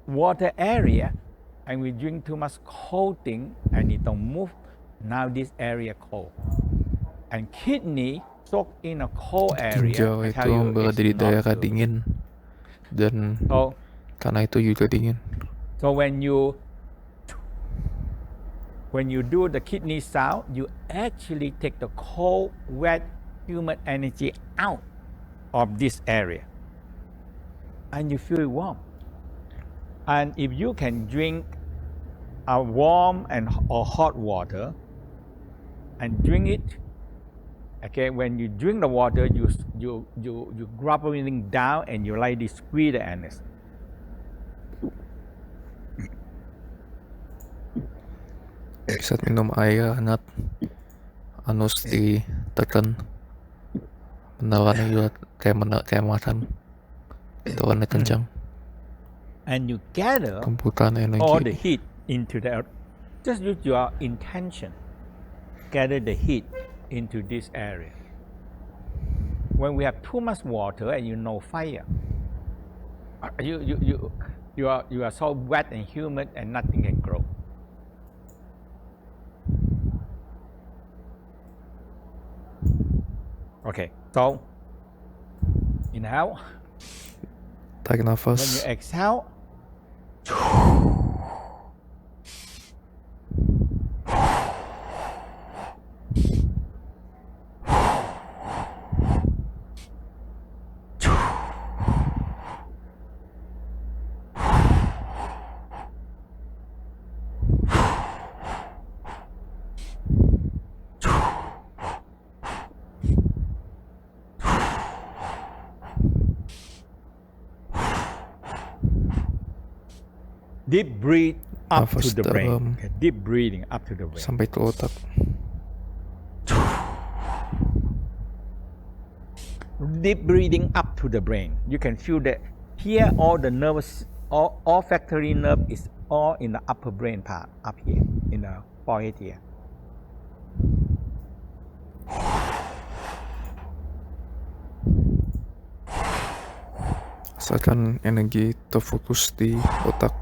A: water area, and we drink too much cold thing, and it don't move. Now this area cold, and kidney soak in a cold area.
C: Ginjal
A: I
C: itu
A: tell you,
C: berada di
A: it's not
C: daerah
A: good.
C: dingin dan
A: So
C: karena itu juga dingin.
A: So when you do the kidney sound, you actually take the cold, wet, humid energy out of this area, and you feel warm. And if you can drink a warm or hot water, and drink it, okay. When you drink the water, you grab everything down, and you lightly squeeze the anus.
C: Saat minum air hangat anus ditekan, menelannya juga kayak makan, telannya kencang.
A: And you gather
C: Kemputan
A: all the
C: energi.
A: heat into the. Just use your intention. Gather the heat into this area. When we have too much water and fire, you are so wet and humid and nothing can grow. Okay, so inhale.
C: Tarik
A: When you
C: nafas.
A: exhale, deep breathe up
C: Nafas
A: to the brain.
C: dalam.
A: Okay, deep breathing up to the brain.
C: Sampai ke otak.
A: Deep breathing up to the brain. You can feel that here all the nervous, all olfactory nerve is all in the upper brain part, up here, in the forehead here.
C: Rasakan energi terfokus di otak.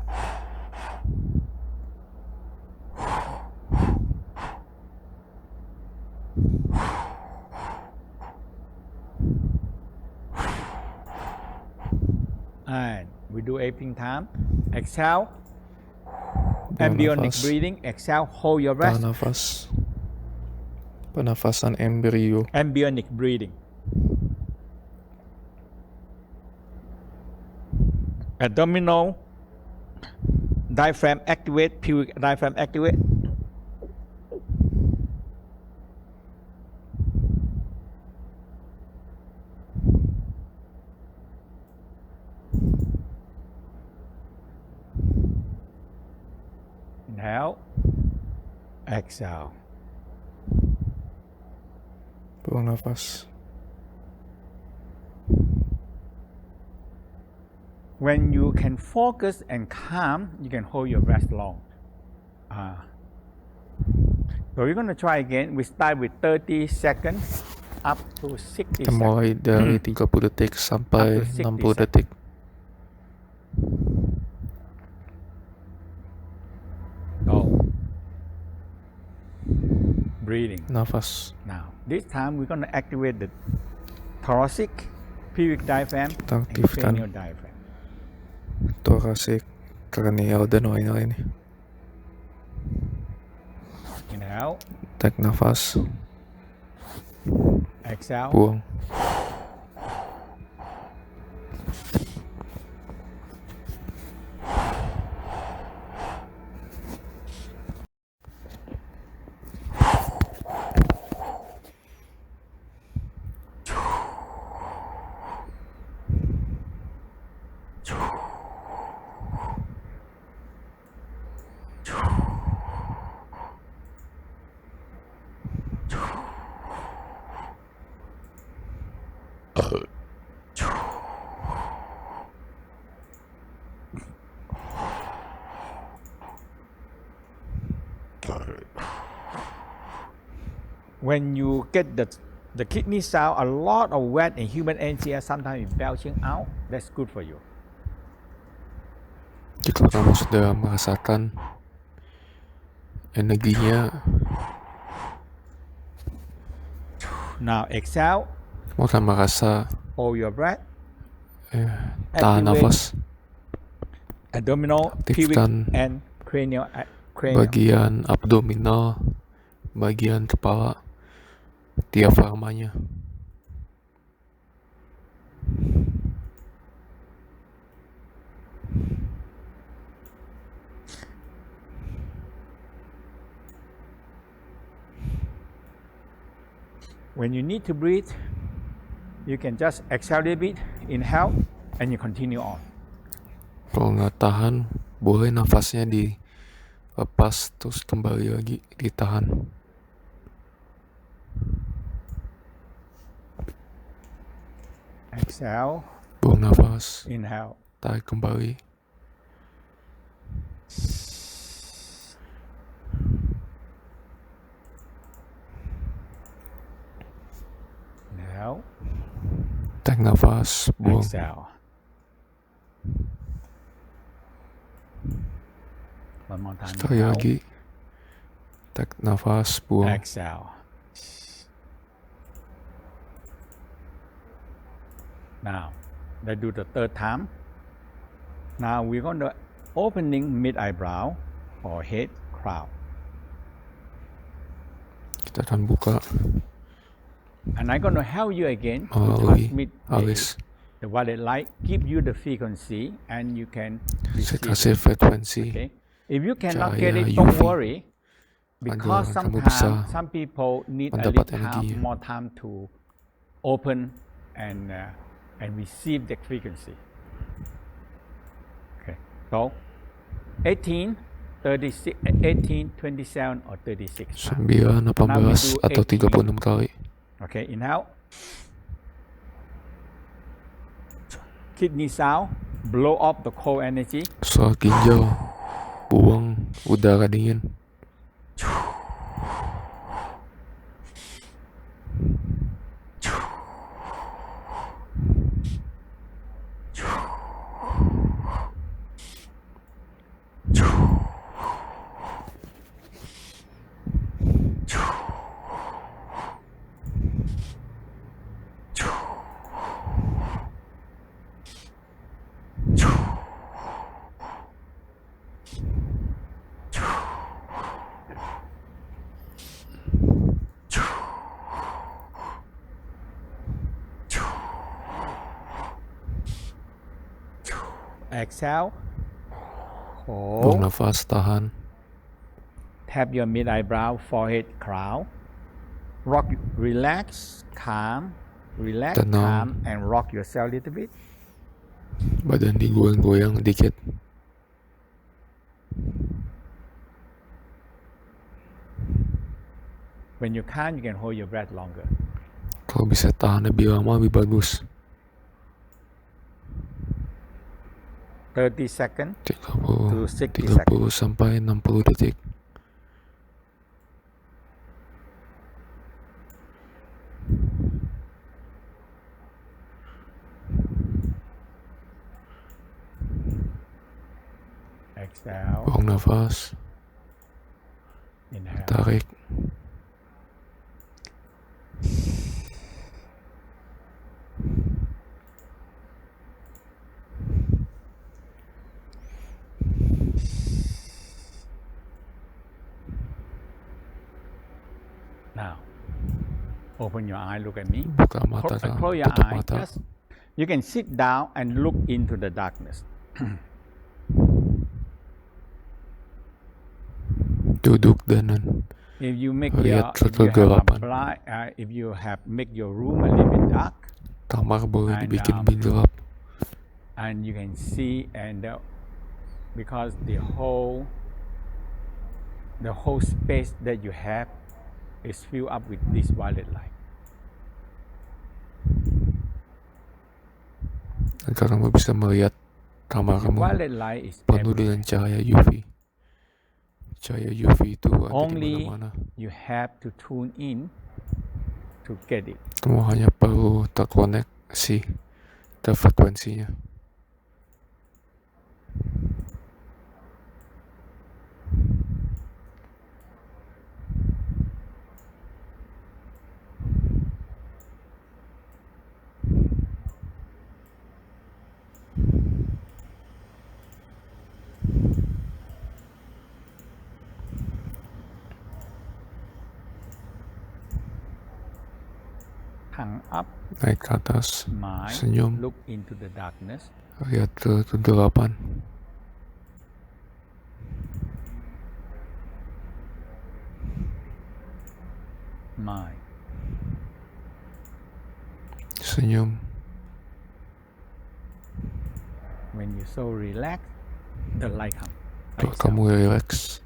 A: And we do everything time. Exhale.
C: Buang
A: Embryonic
C: nafas.
A: breathing. Exhale. Hold your
C: Tahan
A: breath.
C: nafas. Penafasan embrio.
A: Embryonic breathing. Abdominal diaphragm activate. Pubic diaphragm activate. Inhale. Exhale.
C: Buang nafas.
A: When you can focus and calm, you can hold your breath long. So we're going to try again. We start with 30 seconds up to 60
C: Kita mulai
A: seconds.
C: dari 30 detik sampai
A: Up to 60
C: 60 detik.
A: Go. Breathing.
C: Nafas.
A: Now, this time we're going to activate the thoracic, pubic diaphragm,
C: Kita
A: and
C: aktifkan
A: cranial diaphragm.
C: thoracic, cranial, dan lain-lain.
A: Inhale.
C: Tarik nafas.
A: Exhale.
C: Buang.
A: When you get the kidney sound, a lot of wet and humid energy sometimes belching out. That's good for you.
C: Jika kamu sudah merasakan energinya,
A: Now exhale.
C: kamu akan merasa
A: Hold your breath.
C: tahan
A: Activate
C: nafas.
A: Abdominal, pubic,
C: Aktifkan
A: and cranial.
C: bagian abdominal, bagian kepala, diafragmanya.
A: When you need to breathe, you can just exhale a bit, inhale, and you continue on.
C: Kalau nggak tahan, boleh nafasnya dilepas terus kembali lagi ditahan.
A: Exhale.
C: Buang nafas.
A: Inhale.
C: Tarik kembali.
A: Inhale.
C: Tarik nafas. Buang.
A: Exhale. One more time.
C: Sekali
A: Inhale.
C: lagi. Tarik nafas. Buang.
A: Exhale. Now, let's do the third time. Now we're going to opening mid eyebrow, forehead, crown.
C: Kita akan buka
A: And I'm going to help you again to
C: melalui
A: transmit
C: alis.
A: the violet light, give you the frequency, and you can
C: Saya
A: receive
C: kasih
A: it.
C: frekuensi.
A: Okay? If you cannot get
C: Cahaya
A: it, don't
C: UV.
A: worry. Because
C: Agar kamu bisa
A: sometimes some people need a
C: mendapat
A: little
C: energinya.
A: more time to open and receive the frequency. Okay, so 18, 36, 18, 27, or 36.
C: 9, 18, atau 36 kali.
A: Okay, inhale. Kidney sound, blow up the cold energy.
C: Suara ginjal, buang udara dingin.
A: Exhale.
C: Buang
A: Hold.
C: nafas, tahan.
A: Tap your mid eyebrow, forehead, crown. Rock, relax, calm, relax,
C: Tenang.
A: calm, and rock yourself a little bit.
C: Badan digoyang-goyang dikit.
A: When you can, you can hold your breath longer.
C: Kalau bisa tahan lebih lama lebih bagus.
A: 30 seconds
C: 30,
A: to 60
C: 30
A: seconds.
C: sampai 60 detik.
A: Exhale.
C: Buang nafas,
A: Inhale.
C: tarik.
A: Now, open your eye, look at me.
C: Buka mata,
A: Close your
C: tutup
A: eye.
C: mata.
A: Just, you can sit down and look into the darkness.
C: Duduk dan
A: If you make
C: lihat
A: your,
C: kegelapan.
A: if you have make your room a little bit dark,
C: Kamar boleh
A: And,
C: dibikin lebih gelap.
A: and you can see, and because the whole space that you have is filled up with this violet light.
C: Agar kamu bisa melihat kamar
A: The
C: kamu
A: violet light is
C: penuh
A: everywhere.
C: dengan cahaya UV. Cahaya UV itu ada di
A: Only
C: mana-mana.
A: you have to tune in to get it.
C: Kamu hanya perlu terkoneksi ke frekuensinya.
A: Hang up,
C: Naik ke atas,
A: mind,
C: senyum,
A: look into the darkness.
C: lihat ke kegelapan.
A: Mind.
C: Senyum.
A: When you're so relaxed, the light comes.
C: Kalau kamu relax,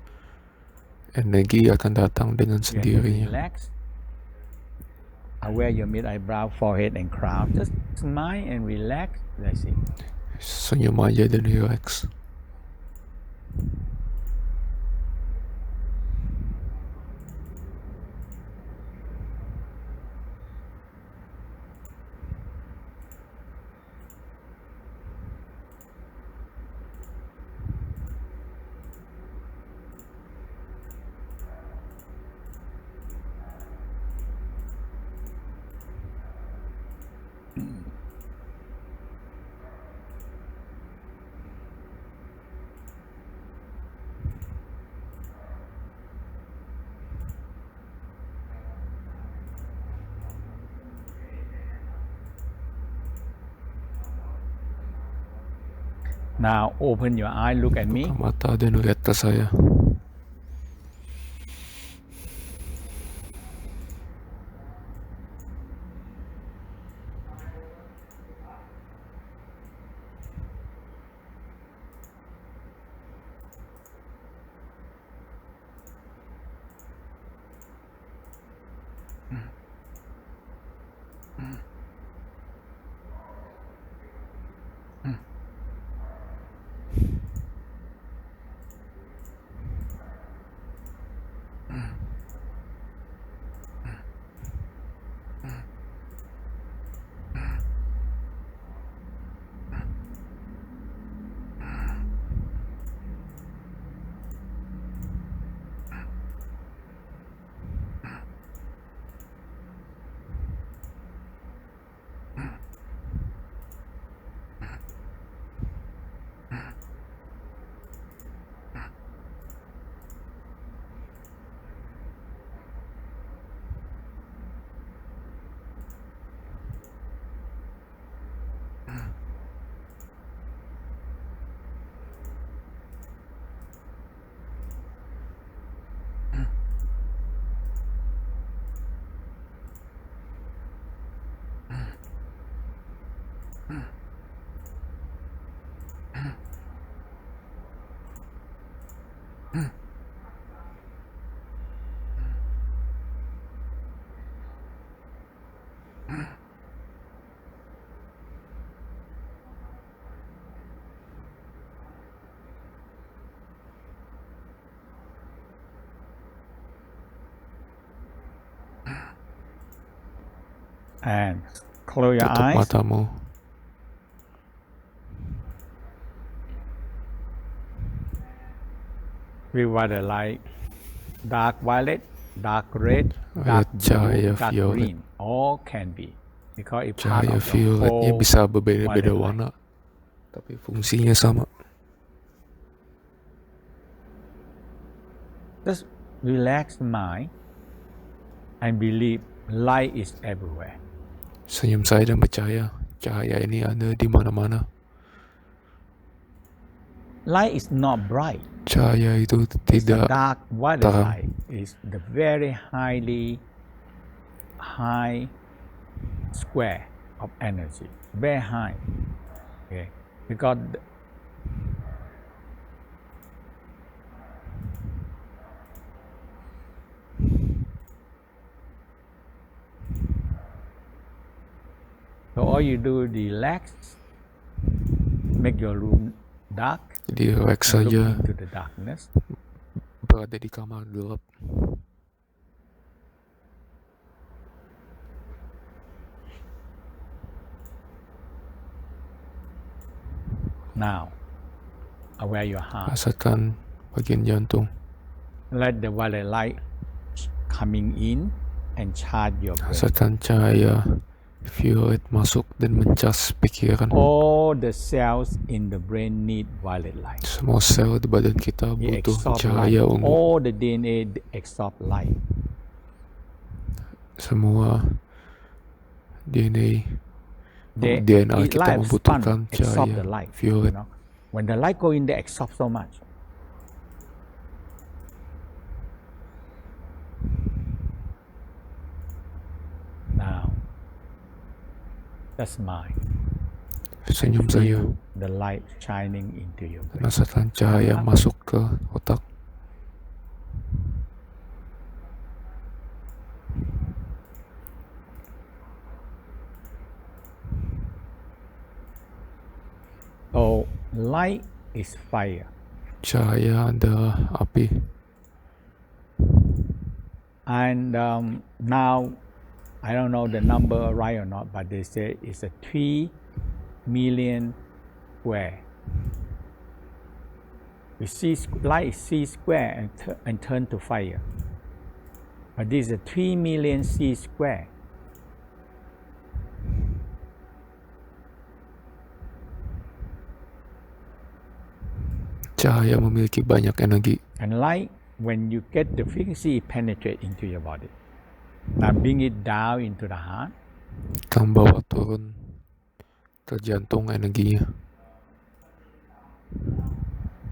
C: energi akan datang dengan
A: When you
C: sendirinya.
A: relax, aware your mid eyebrow, forehead, and crown. Just smile and relax. That's it.
C: Senyum aja dan relax.
A: Now open your eye, look at me.
C: Buka mata dan lihat ke saya.
A: And close your
C: Tutup
A: eyes.
C: matamu.
A: Feel what the light, dark violet, dark red,
C: Lihat
A: dark blue,
C: cahaya
A: dark
C: violet.
A: green, all can be, because it's part
C: Cahaya
A: of the
C: violetnya
A: whole
C: bisa berbeda-beda
A: violet light.
C: warna, tapi fungsinya sama.
A: Just relax the mind and believe light is everywhere.
C: Senyum saya dan percaya cahaya ini ada di mana-mana.
A: Light is not bright.
C: Cahaya itu
A: It's a
C: tidak
A: dark violet
C: terang.
A: light. It's the very high square of energy, very high. Okay, because so all you do is relax, make your room dark,
C: Jadi relax
A: and look
C: saja,
A: into the darkness.
C: berada di kamar gelap.
A: Now, aware your heart.
C: Rasakan bagian jantung.
A: Let the violet light coming in and charge your brain.
C: Rasakan cahaya violet masuk dan mencas pikiran.
A: All the cells in the brain need violet light.
C: Semua sel di badan kita
A: It
C: butuh
A: absorbs light.
C: cahaya ungu.
A: All the DNA absorb light.
C: Semua DNA
A: They
C: DNA
A: eat
C: kita
A: light
C: membutuhkan
A: sponge, absorb
C: cahaya
A: the light.
C: violet.
A: When the light go in, they absorb so much. Now, just smile.
C: Senyum saja.
A: Feel the light shining into your brain.
C: Rasakan cahaya masuk ke otak.
A: Light is fire.
C: Cahaya adalah api.
A: And now, I don't know the number right or not, but they say it's a 3 million square. Light is C square and turn to fire. But this is a 3 million C square.
C: Cahaya memiliki banyak energi.
A: And light, when you get the frequency, it penetrate into your body. Now bring it down into the heart.
C: Kamu bawa turun ke jantung energinya.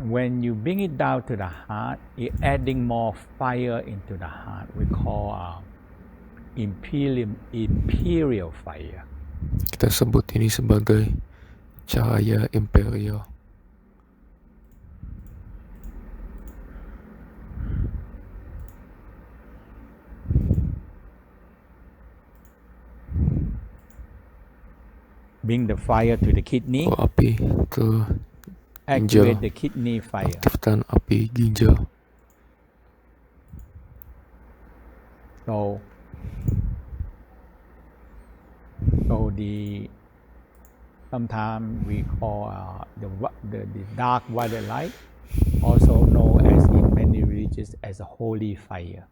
A: When you bring it down to the heart, it adding more fire into the heart. We call imperial fire.
C: Kita sebut ini sebagai cahaya imperial.
A: Bring the fire to the kidney.
C: Bawa api ke ginjal.
A: Activate the kidney fire.
C: Aktifkan api ginjal.
A: So the sometimes we call the dark violet light, also known as in many religions as a holy fire.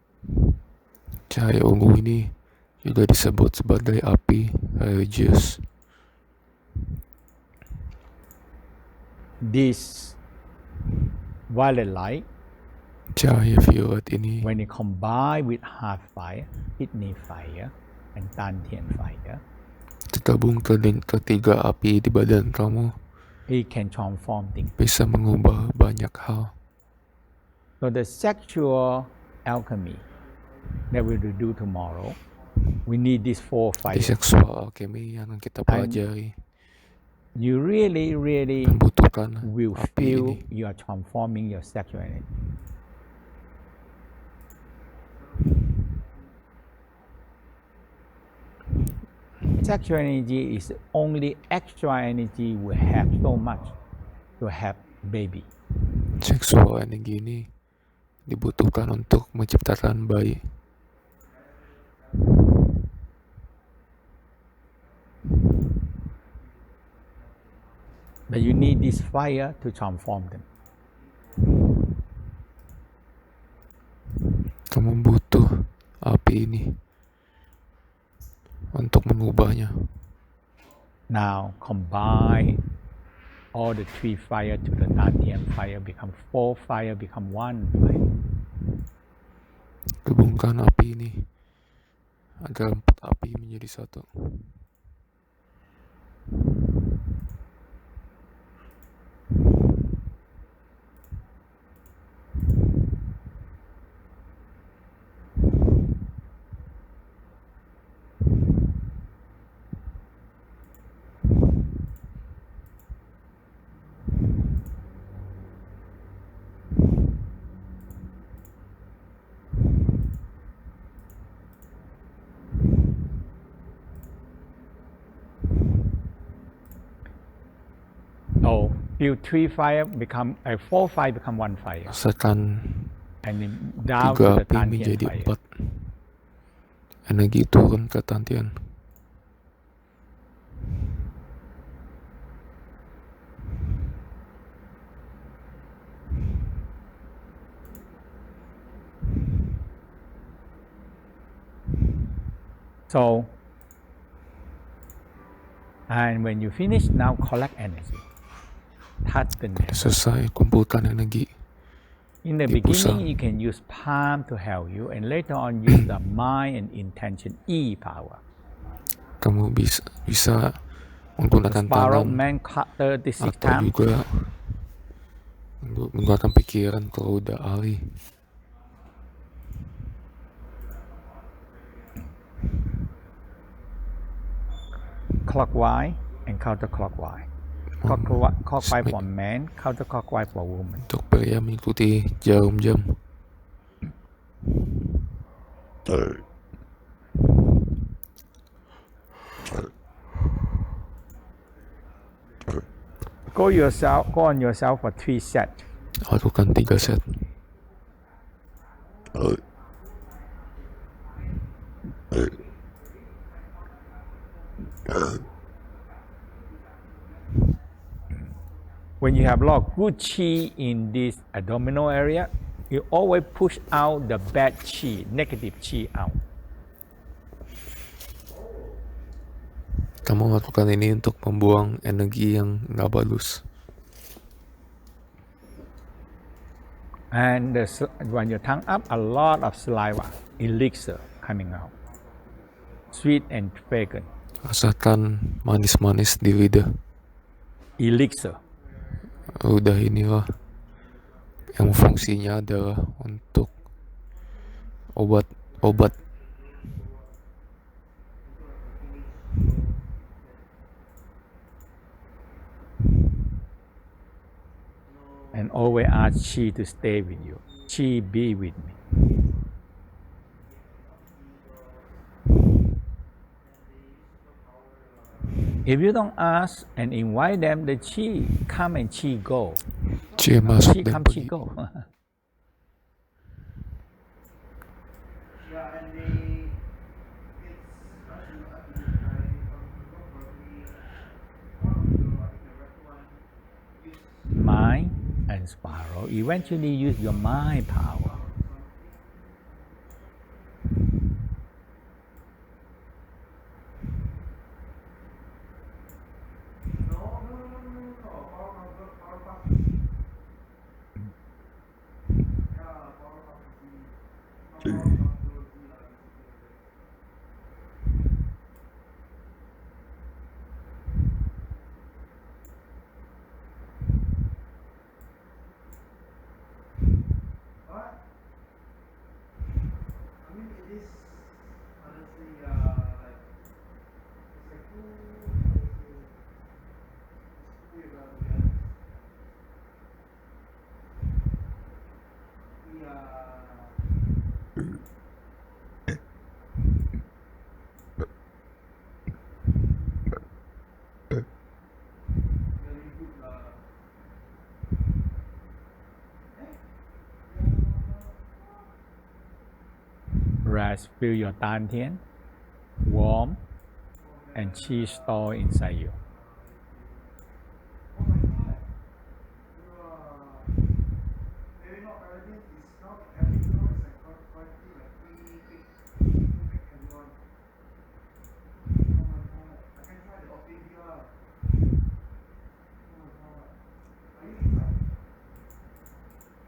C: Cahaya ungu ini juga disebut sebagai api religius.
A: This violet light,
C: cahaya violet ini,
A: when it combined with heart fire, kidney fire, and dantian fire,
C: tergabung ketiga api di badan kamu,
A: it can transform things.
C: Bisa mengubah banyak hal.
A: So the sexual alchemy that we will do tomorrow, we need these 4
C: Di
A: fires.
C: seksual alchemy yang kita pelajari,
A: You really
C: membutuhkan
A: will
C: api
A: feel
C: ini.
A: you are transforming your sexual energy. Sexual energy is the only extra energy we have so much to have baby.
C: Seksual energi ini dibutuhkan untuk menciptakan bayi.
A: But you need this fire to transform them.
C: Kamu butuh api ini untuk mengubahnya.
A: Now combine all the 3 fire to the dantian fire, become 4 fire, become 1 fire.
C: Gabungkan api ini agar 4 api menjadi satu.
A: So feel 3 fire become 4 fire become 1 fire,
C: Rasakan
A: and then down to
C: 3
A: the
C: api
A: dantian
C: menjadi
A: fire.
C: 4. Energi turun ke dantian.
A: So, and when you finish, now collect energy. Touch the net.
C: Selesai, kumpulkan energi.
A: In the
C: Di pusat.
A: beginning, you can use palm to help you, and later on use the mind and intention, E power.
C: Kamu bisa menggunakan
A: Spiral
C: tangan
A: man cut 36
C: atau
A: times.
C: juga menggunakan pikiran kalau udah ahli.
A: Clockwise and counterclockwise. Clockwise for man, counterclockwise for woman.
C: Untuk pria mengikuti jarum jam.
A: Go on yourself for 3 sets.
C: Lakukan 3 set.
A: When you have a lot of good chi in this abdominal area, you always push out the bad chi, negative chi out.
C: Kamu lakukan ini untuk membuang energi yang nggak bagus.
A: And when your tongue up, a lot of saliva, elixir coming out. Sweet and fragrant.
C: Rasakan manis-manis di lidah.
A: Elixir.
C: Udah inilah yang fungsinya adalah untuk obat.
A: And always ask chi to stay with you. Chi, be with me. If you don't ask and invite them, the chi come and chi go.
C: Chi masuk
A: Chi
C: dan
A: come, chi
C: pergi.
A: go. Mind and spiral. Eventually use your mind power. Rest, feel your dantian, warm, and chi store inside you.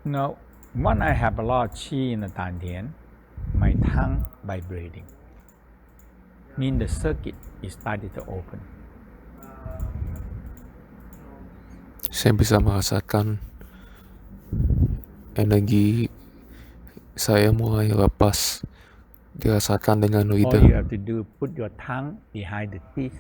A: Now, when I have a lot of chi in the dantian, my tongue vibrating. Mean the circuit is started to open.
C: Saya bisa merasakan energi saya mulai lepas, dirasakan dengan
A: All you
C: lidah.
A: have to do, put your tongue behind the teeth.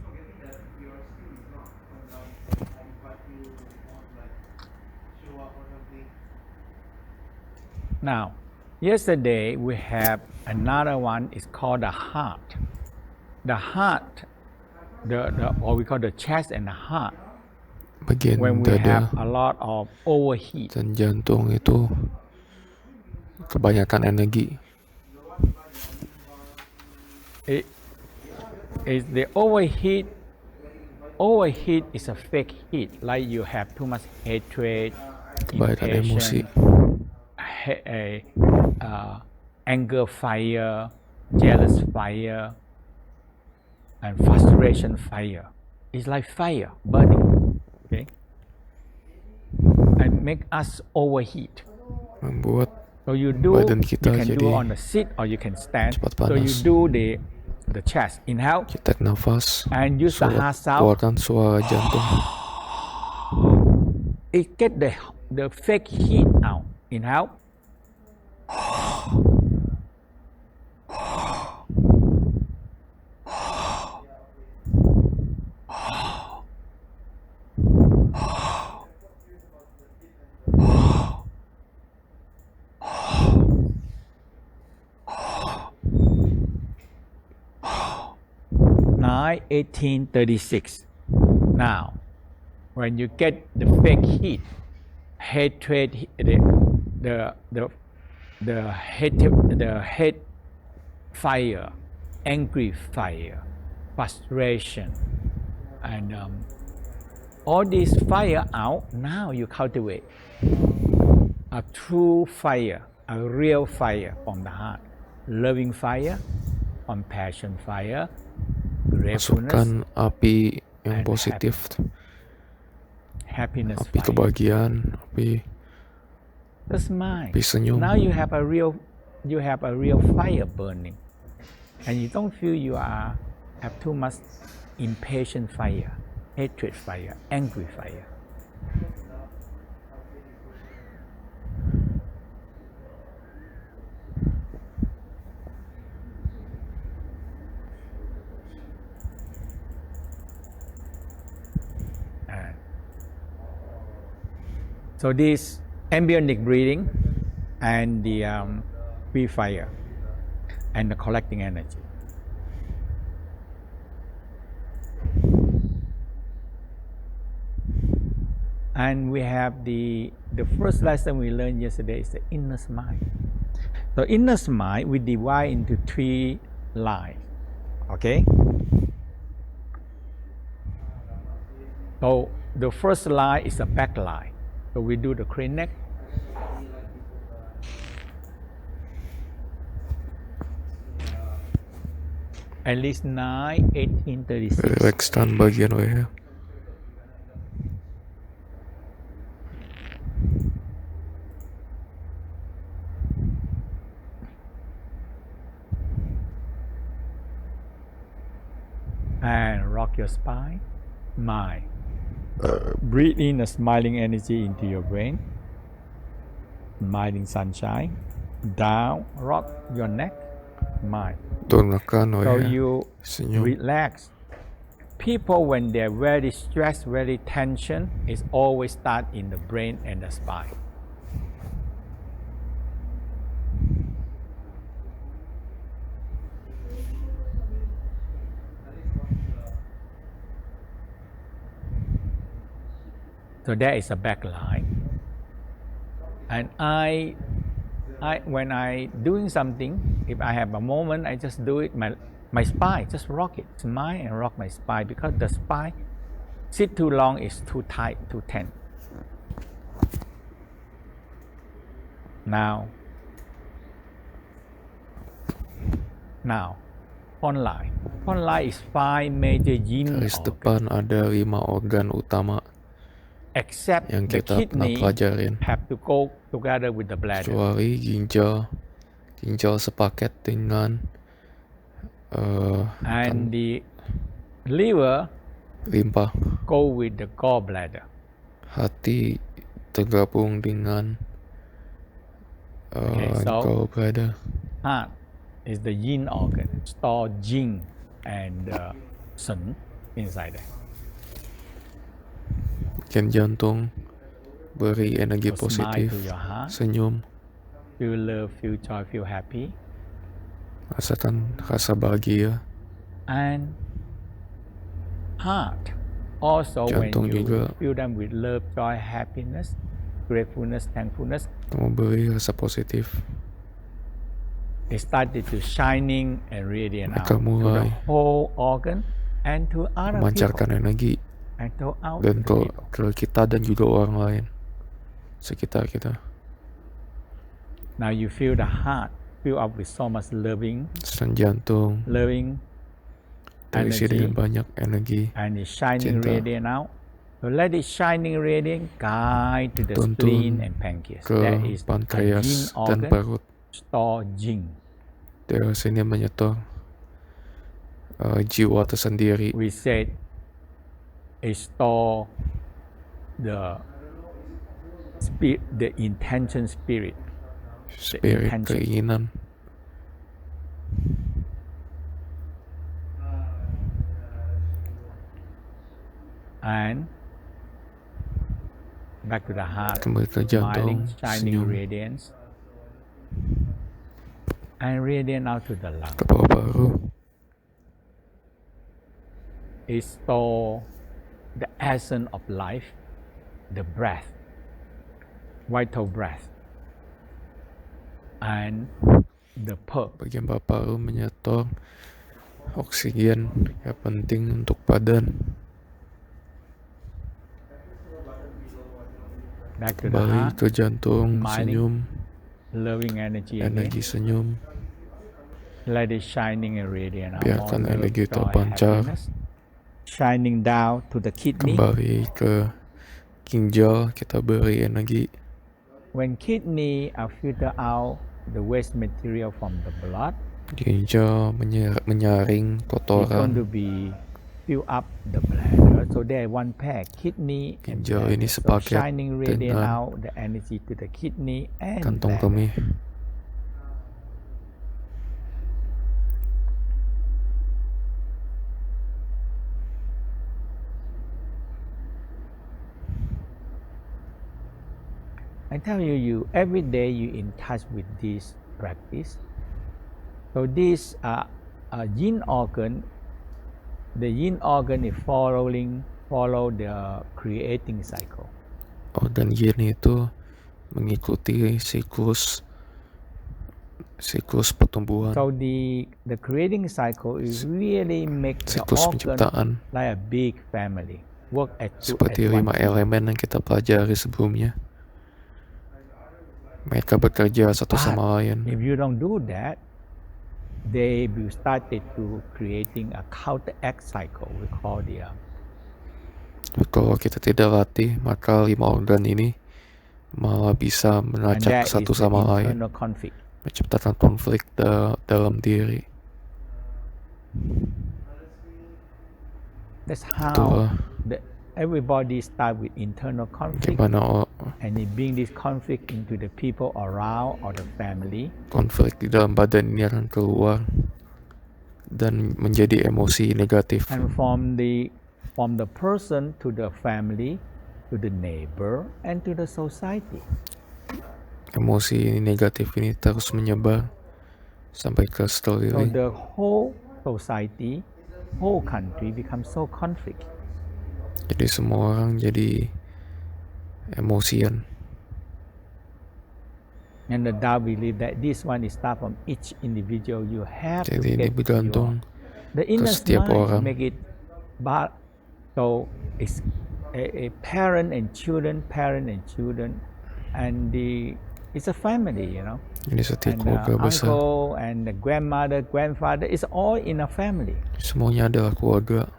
A: Now, yesterday we have another one. It's called the heart. The heart, what we call the chest and the heart.
C: Bagian
A: When we
C: dada
A: have a lot of overheat,
C: dan jantung itu kebanyakan energi.
A: is the overheat. Overheat is a fake heat, like you have too much hatred,
C: Kebanyakan emosi.
A: anger fire, jealous fire, and frustration fire. It's like fire burning, okay? And make us overheat.
C: Membuat
A: So you do,
C: badan
A: you
C: kita
A: can do
C: jadi
A: on the seat or you can stand.
C: cepat
A: So you
C: panas.
A: do the chest, inhale,
C: Kita tarik nafas,
A: and use the heart sound.
C: keluarkan suara jantung.
A: It get the fake heat out. Inhale. Nine 1836. Now, when you get the fake heat, hatred, the hate fire, angry fire, frustration, and all this fire out. Now you cultivate a true fire, a real fire from the heart, loving fire, compassion fire, gratefulness,
C: Masukkan api yang
A: and
C: positif,
A: happiness
C: api
A: fire.
C: kebahagiaan, api
A: Smile.
C: senyum.
A: Now you have a real fire burning, and you don't feel you have too much impatient fire, hatred fire, angry fire. So this embryonic breathing and the free fire and the collecting energy. And we have the first lesson we learned yesterday is the inner smile. So inner smile we divide into 3 lines. Okay? So the first line is a back line. So we do the crane neck. At least 9/18/36.
C: Rilekskan bagian leher.
A: And rock your spine, mind. Breathe in a smiling energy into your brain, smiling sunshine. Down, rock your neck, mind.
C: Turunkan
A: So
C: leher,
A: you
C: senyum.
A: relax. People when they're very stressed, very tension, is always start in the brain and the spine. So that is a back line. And I when I doing something, if I have a moment, I just do it. My spine, just rock it, smile and rock my spine, because the spine sit too long is too tight, too tense. Now, front line. Front line is 5 major yin
C: Garis
A: organs.
C: depan ada 5 organ utama
A: Except
C: yang
A: the
C: kita pernah
A: kidney
C: pelajarin.
A: have to go together with the bladder.
C: Kecuali ginjal sepaket dengan
A: And the liver
C: limpa.
A: go with the gallbladder.
C: Hati tergabung dengan
A: So
C: gallbladder.
A: heart is the yin organ, store jing and sun inside there.
C: Bagian jantung beri energi
A: So smile
C: positif,
A: to your heart.
C: senyum,
A: Feel love, feel joy, feel happy.
C: rasakan rasa bahagia.
A: And heart also, when
C: Jantung
A: you
C: juga
A: fill them with love, joy, happiness, gratefulness, thankfulness,
C: memberi rasa positif.
A: they started to shining and radiant out
C: Mereka
A: to the
C: mulai
A: whole organ and to other
C: memancarkan
A: people
C: energi
A: and to out
C: dan
A: to the people.
C: ke kita dan juga orang lain sekitar kita.
A: Now you feel the heart fill up with so much loving
C: Jantung terisi dengan
A: energy,
C: banyak energi,
A: and it's shining
C: cinta.
A: radiant out. So let it shining radiant guide to the
C: Tuntun
A: spleen and pancreas.
C: ke
A: That is a yin
C: pankreas dan
A: organ,
C: perut.
A: store jing.
C: Dari sini menyetor jiwa tersendiri.
A: We said it store the spirit, the intention spirit,
C: Spirit, keinginan.
A: And back to the heart,
C: Kembali ke
A: smiling,
C: jantung,
A: shining
C: senyum.
A: radiance, and radiant out to the lung.
C: Ke paru-paru.
A: It store the essence of life, the breath, vital breath, and the purpose.
C: Bagian paru-paru menyetor oksigen yang penting untuk badan.
A: Back to the
C: Kembali
A: heart,
C: ke jantung,
A: smiling,
C: senyum,
A: loving energy
C: energi
A: again.
C: senyum.
A: Let it shining and radiant out.
C: Biarkan
A: More love,
C: energi
A: joy,
C: terpancar.
A: happiness, shining down to the kidney.
C: Kembali ke ginjal, kita beri energi.
A: When kidney are filter out the waste material from the blood,
C: Ginjal menyaring
A: it's going to
C: kotoran.
A: be fill up the bladder. So there one pair, kidney and
C: Ginjal
A: bladder.
C: ini
A: So
C: sepaket
A: shining radiant
C: dengan
A: out the energy to the kidney and
C: kantong
A: bladder.
C: kemih.
A: I tell you every day you in touch with this practice. So this yin organ, the yin organ is follow the creating cycle.
C: Organ yin itu mengikuti siklus pertumbuhan,
A: So the creating cycle is really make the
C: siklus
A: organ
C: penciptaan,
A: like a big family, work as
C: seperti 5
A: one team.
C: elemen yang kita pelajari sebelumnya. Mereka bekerja satu
A: But
C: sama lain.
A: if you don't do that, they will started to creating a counteract cycle. We call the
C: Kalau kita tidak latih, maka 5 organ ini malah bisa
A: and
C: melacak
A: that
C: satu
A: is the
C: sama lain,
A: internal conflict.
C: menciptakan konflik dalam diri.
A: That's how
C: Itulah
A: everybody start with internal conflict,
C: gimana
A: and they bring this conflict into the people around or the family.
C: konflik di dalam badan ini akan keluar dan menjadi emosi negatif.
A: And from the person to the family, to the neighbor, and to the society.
C: Emosi negatif ini terus menyebar sampai ke
A: So
C: sekeliling.
A: the whole society, whole country becomes so conflict.
C: Jadi semua orang jadi emosian.
A: And the Tao believe that this one is start from each individual. You have to
C: Jadi ini
A: get
C: bergantung
A: the inner
C: setiap
A: mind,
C: orang.
A: make it. But so it's a parent and children, and it's a family, you know.
C: Ini setiap
A: And
C: keluarga besar.
A: uncle and the grandmother, grandfather, it's all in a family.
C: Semuanya adalah keluarga.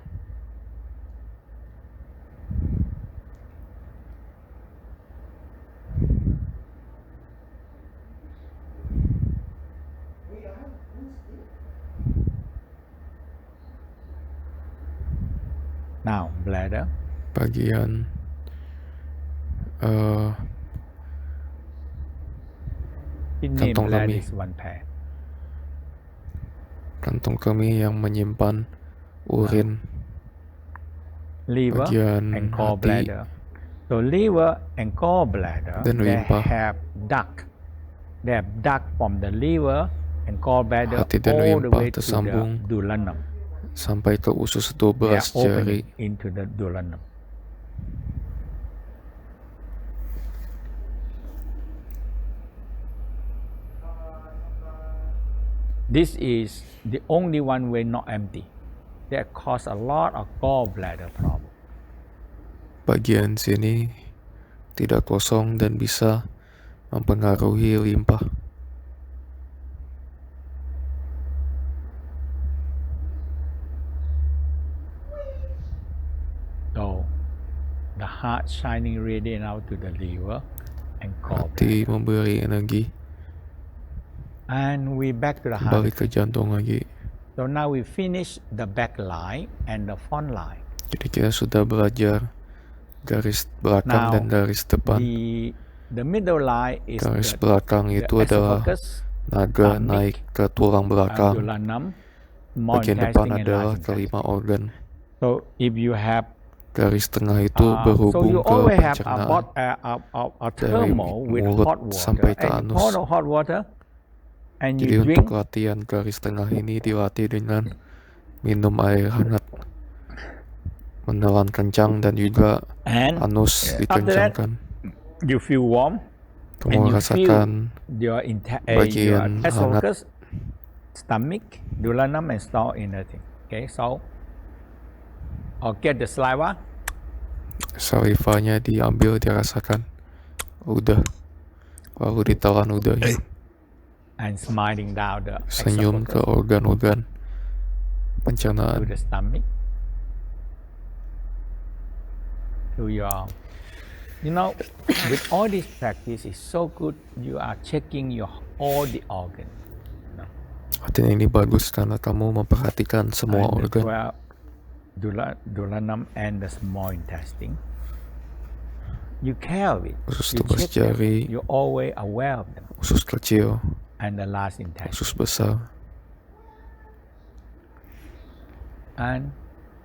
A: Now, bladder.
C: Bagian
A: Kidney and
C: kantong
A: bladder
C: kemih.
A: is one pair.
C: Kantong kemih yang menyimpan urin.
A: Liver
C: Bagian
A: and
C: hati
A: gallbladder. So liver and gallbladder,
C: dan
A: they
C: limpa.
A: have duct. They have duct from the liver and gallbladder
C: Hati dan
A: all the
C: limpa
A: way to the
C: tersambung
A: duodenum.
C: sampai ke usus
A: They are
C: 12 jari.
A: opening into the duodenum. This is the only one way not empty. That cause a lot of gallbladder problem.
C: Bagian sini tidak kosong dan bisa mempengaruhi limpa.
A: So the heart shining radiant out to the liver and
C: Hati
A: gallbladder.
C: memberi energi,
A: And we back to the
C: kembali
A: heart.
C: ke jantung lagi.
A: So now we finish the back line and the front line.
C: Jadi kita sudah belajar garis belakang
A: Now,
C: dan garis depan.
A: the middle line is
C: Garis
A: the
C: belakang itu adalah
A: esophagus,
C: naga
A: stomach,
C: naik ke tulang belakang.
A: duodenum, small
C: Bagian depan
A: intestine, and
C: adalah
A: large intestine.
C: kelima organ.
A: So if you have
C: Garis tengah itu
A: so
C: berhubung
A: you
C: ke
A: always have
C: pencernaan
A: a
C: dari
A: thermal with
C: mulut
A: hot water,
C: sampai ke
A: and you
C: anus.
A: pour the hot water, and
C: Jadi
A: you
C: untuk
A: drink.
C: latihan garis tengah ini dilatih dengan minum air hangat. menelan kencang dan juga
A: And
C: anus
A: after that,
C: dikencangkan.
A: you feel warm and
C: Kamu
A: you
C: rasakan
A: feel your
C: bagian hangat.
A: esophagus, stomach, duodenum, and stall inner thing. Okay, so or get the saliva.
C: Salivanya diambil, dirasakan. Udah. Lalu ditelan udahnya.
A: And smiling down the
C: Senyum ke
A: esophagus
C: organ-organ
A: to
C: pencernaan.
A: the stomach, to your, with all this practice, it's so good. You are checking all the organ.
C: Latihan ini bagus karena kamu memperhatikan semua
A: And
C: organ.
A: duodenum and the small intestine. You care of it.
C: Usus
A: You
C: tubas
A: check them.
C: jari,
A: You're always aware of them.
C: usus kecil,
A: And the last intestine.
C: usus besar.
A: And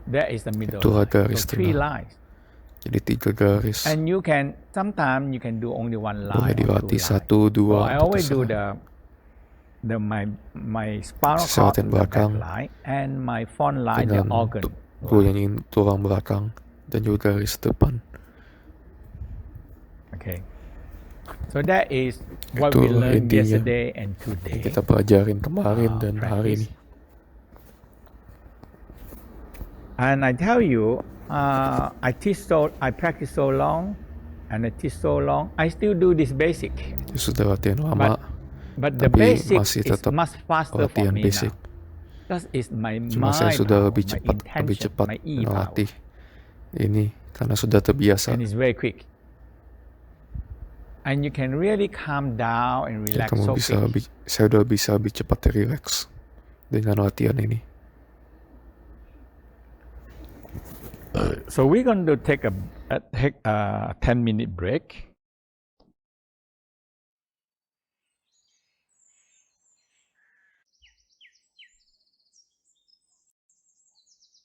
A: that is the middle
C: Itulah
A: line.
C: garis
A: So 3
C: tengah.
A: lines.
C: Jadi 3 garis.
A: And sometimes you can do only 1
C: Boleh
A: line or 2
C: dilatih
A: lines.
C: 1, 2,
A: I
C: atau
A: always do
C: terserah.
A: my spinal cord
C: Saya latihan
A: to the back
C: belakang
A: line and my front line the
C: dengan
A: organ.
C: goyangin tulang belakang dan juga garis depan.
A: Okay. So that is what
C: Itu
A: we learned
C: intinya.
A: yesterday and today.
C: Kita pelajarin kemarin dan hari ini.
A: And I tell you, I practice so long, and I teach so long. I still do this basic,
C: Ya, sudah latihan lama,
A: but the
C: tapi
A: basic
C: masih
A: is
C: tetap
A: much faster for
C: latihan
A: me
C: basic.
A: now. That is my
C: Cuma saya
A: mind
C: sudah
A: power,
C: lebih
A: my
C: cepat
A: intention, my E power,
C: melatih ini karena sudah terbiasa.
A: and it's very quick. And you can really calm down and
C: Ya,
A: relax
C: kamu
A: so
C: bisa
A: quick.
C: saya udah bisa lebih cepat relax dengan latihan ini.
A: So we're going to take a 10-minute break.